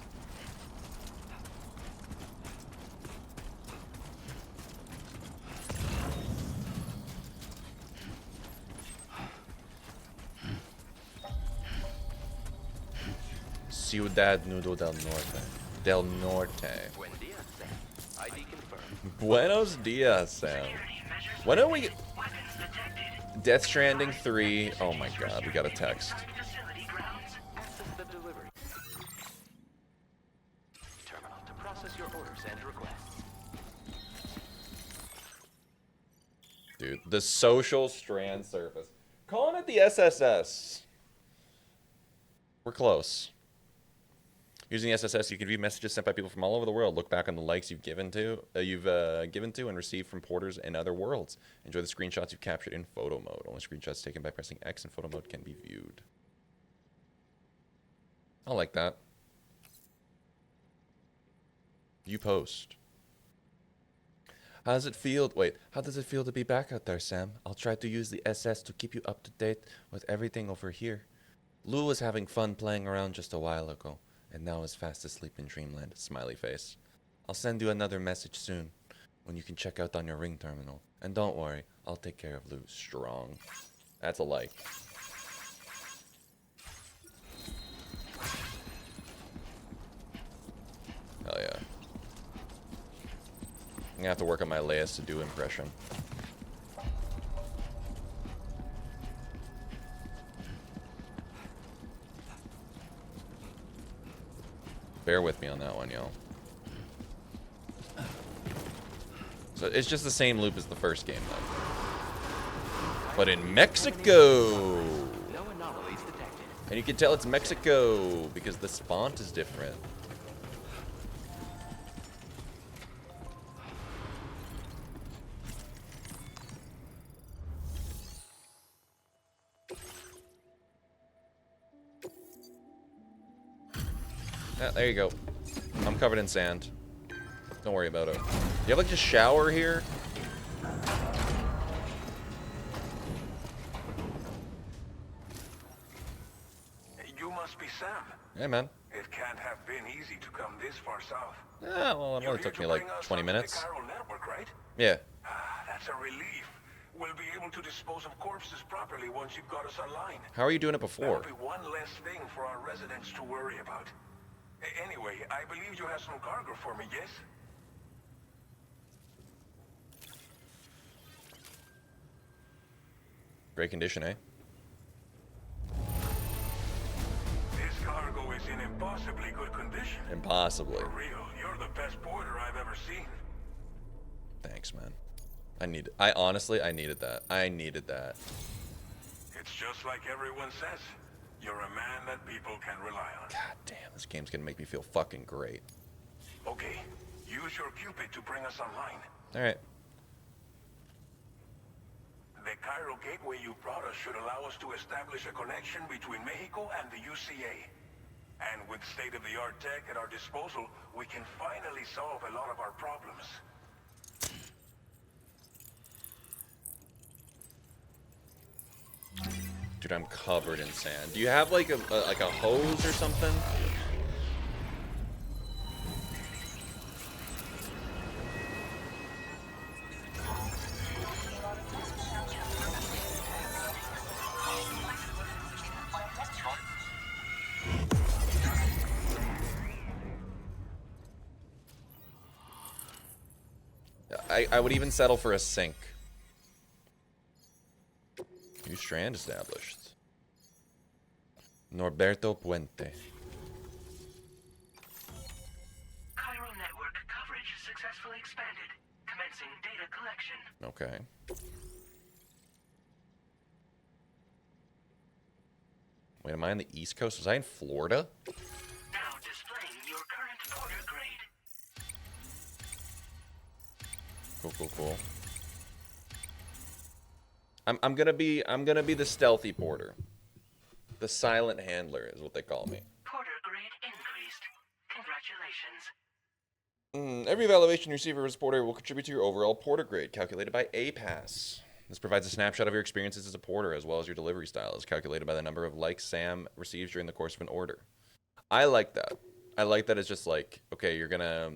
Ciudad Nudo del Norte. Del Norte. Buenos dias, Sam. When are we... Death Stranding 3. Oh my god, we got a text. Dude, the social strand surface. Calling it the SSS. We're close. Using the SSS, you can view messages sent by people from all over the world. Look back on the likes you've given to and received from porters in other worlds. Enjoy the screenshots you've captured in photo mode. Only screenshots taken by pressing X in photo mode can be viewed. I like that. You post. How does it feel? Wait, how does it feel to be back out there, Sam? I'll try to use the SS to keep you up to date with everything over here. Lou was having fun playing around just a while ago, and now is fast asleep in dreamland. Smiley face. I'll send you another message soon, when you can check out on your ring terminal. And don't worry, I'll take care of Lou strong. That's a like. Hell yeah. I'm gonna have to work on my Leia's to do impression. Bear with me on that one, y'all. So it's just the same loop as the first game, though. But in Mexico! And you can tell it's Mexico because the font is different. Yeah, there you go. I'm covered in sand. Don't worry about it. you have like a shower here? You must be Sam. Hey, man. It can't have been easy to come this far south. Yeah, well, it You're only here took to me like bring us 20 onto minutes. The chiral network, right? Yeah. Ah, that's a relief. We'll be able to dispose of corpses properly once you've got us online. How are you doing it before? That'll be one less thing for our residents to worry about. Anyway, I believe you have some cargo for me, yes? Great condition, eh? This cargo is in impossibly good condition. Impossibly. For real, you're the best porter I've ever seen. Thanks, man. I honestly needed that. I needed that. It's just like everyone says. You're a man that people can rely on. God damn, this game's gonna make me feel fucking great. Okay, use your Cupid to bring us online. Alright. The Cairo gateway you brought us should allow us to establish a connection between Mexico and the UCA. And with state-of-the-art tech at our disposal, we can finally solve a lot of our problems. Dude, I'm covered in sand. Do you have like a hose or something? I would even settle for a sink. New strand established. Norberto Puente. Chiral network coverage successfully expanded. Commencing data collection. Okay. Wait, am I on the East Coast? Was I in Florida? Now displaying your current porter grade. Cool, cool, cool. I'm gonna be the stealthy porter. The silent handler is what they call me. Porter grade increased. Congratulations. Every evaluation you receive as a porter will contribute to your overall porter grade, calculated by APAS. This provides a snapshot of your experiences as a porter, as well as your delivery style, as calculated by the number of likes Sam receives during the course of an order. I like that. I like that it's just like, okay, you're gonna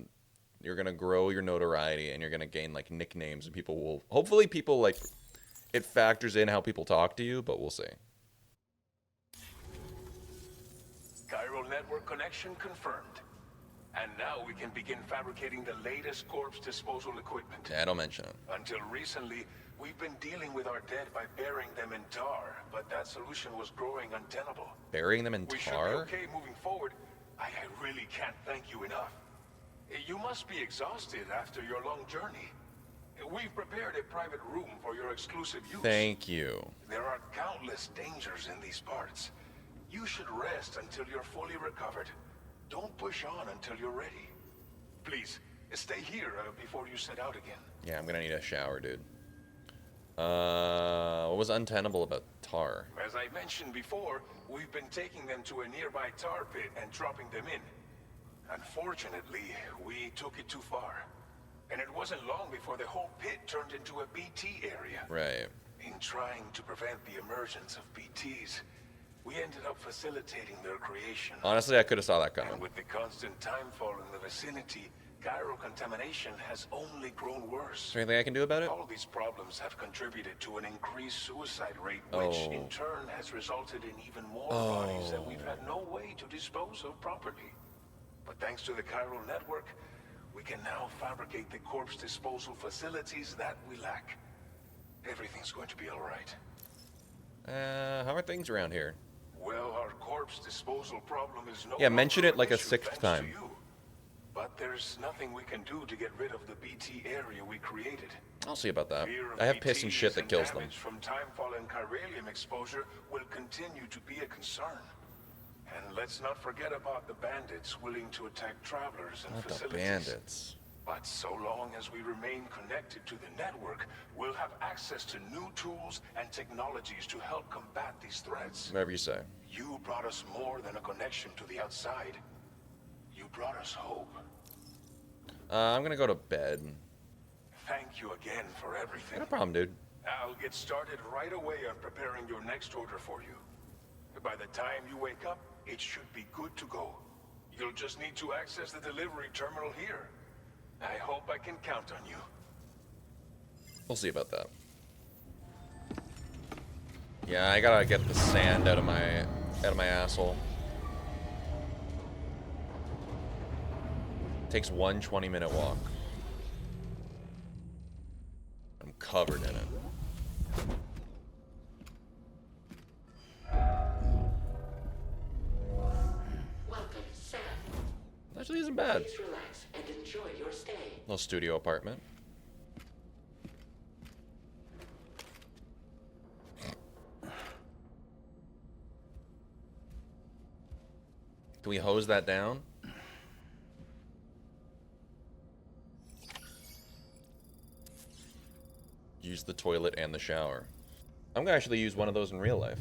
grow your notoriety, and you're gonna gain like nicknames, and people will hopefully people like it factors in how people talk to you, but we'll see. Chiral network connection confirmed. And now we can begin fabricating the latest corpse disposal equipment. Yeah, don't mention it. Until recently, we've been dealing with our dead by burying them in tar, but that solution was growing untenable. Burying them in We should be tar? okay moving forward. I really can't thank you enough. You must be exhausted after your long journey. We've prepared a private room for your exclusive use. Thank you. There are countless dangers in these parts. You should rest until you're fully recovered. Don't push on until you're ready. Please, stay here before you set out again. Yeah, I'm gonna need a shower, dude. What was untenable about tar? As I mentioned before, we've been taking them to a nearby tar pit and dropping them in. Unfortunately, we took it too far. And it wasn't long before the whole pit turned into a BT area. Right. In trying to prevent the emergence of BTs, we ended up facilitating their creation. Honestly, I could have saw that And coming. with the constant timefall in the vicinity, Cairo contamination has only grown worse. Is there anything I can do about it? All these problems have contributed to an increased suicide rate, which in turn has resulted in even more bodies that we've had no way to dispose of properly. But thanks to the chiral network, we can now fabricate the corpse disposal facilities that we lack. Everything's going to be all right. How are things around here? Well, our corpse disposal problem is no Yeah, mention longer it like an a issue sixth thanks time. to you. But there's nothing we can do to get rid of the BT area we created. I'll see about that. Fear of I have piss and BTs shit that kills them. damage from timefall and chiralium exposure will continue to be a concern. And let's not forget about the bandits willing to attack travelers and Not the facilities. bandits. But so long as we remain connected to the network, we'll have access to new tools and technologies to help combat these threats. Whatever you say. You brought us more than a connection to the outside. You brought us hope. I'm gonna go to bed. thank you again for everything. No problem, dude. I'll get started right away on preparing your next order for you. By the time you wake up, it should be good to go. You'll just need to access the delivery terminal here. I hope I can count on you. We'll see about that. Yeah, I gotta get the sand out of my asshole. Takes one 20-minute walk. I'm covered in it. Welcome, Sam. Actually isn't bad. Please relax and enjoy your stay. Little studio apartment. Can we hose that down? Use the toilet and the shower. I'm gonna actually use one of those in real life.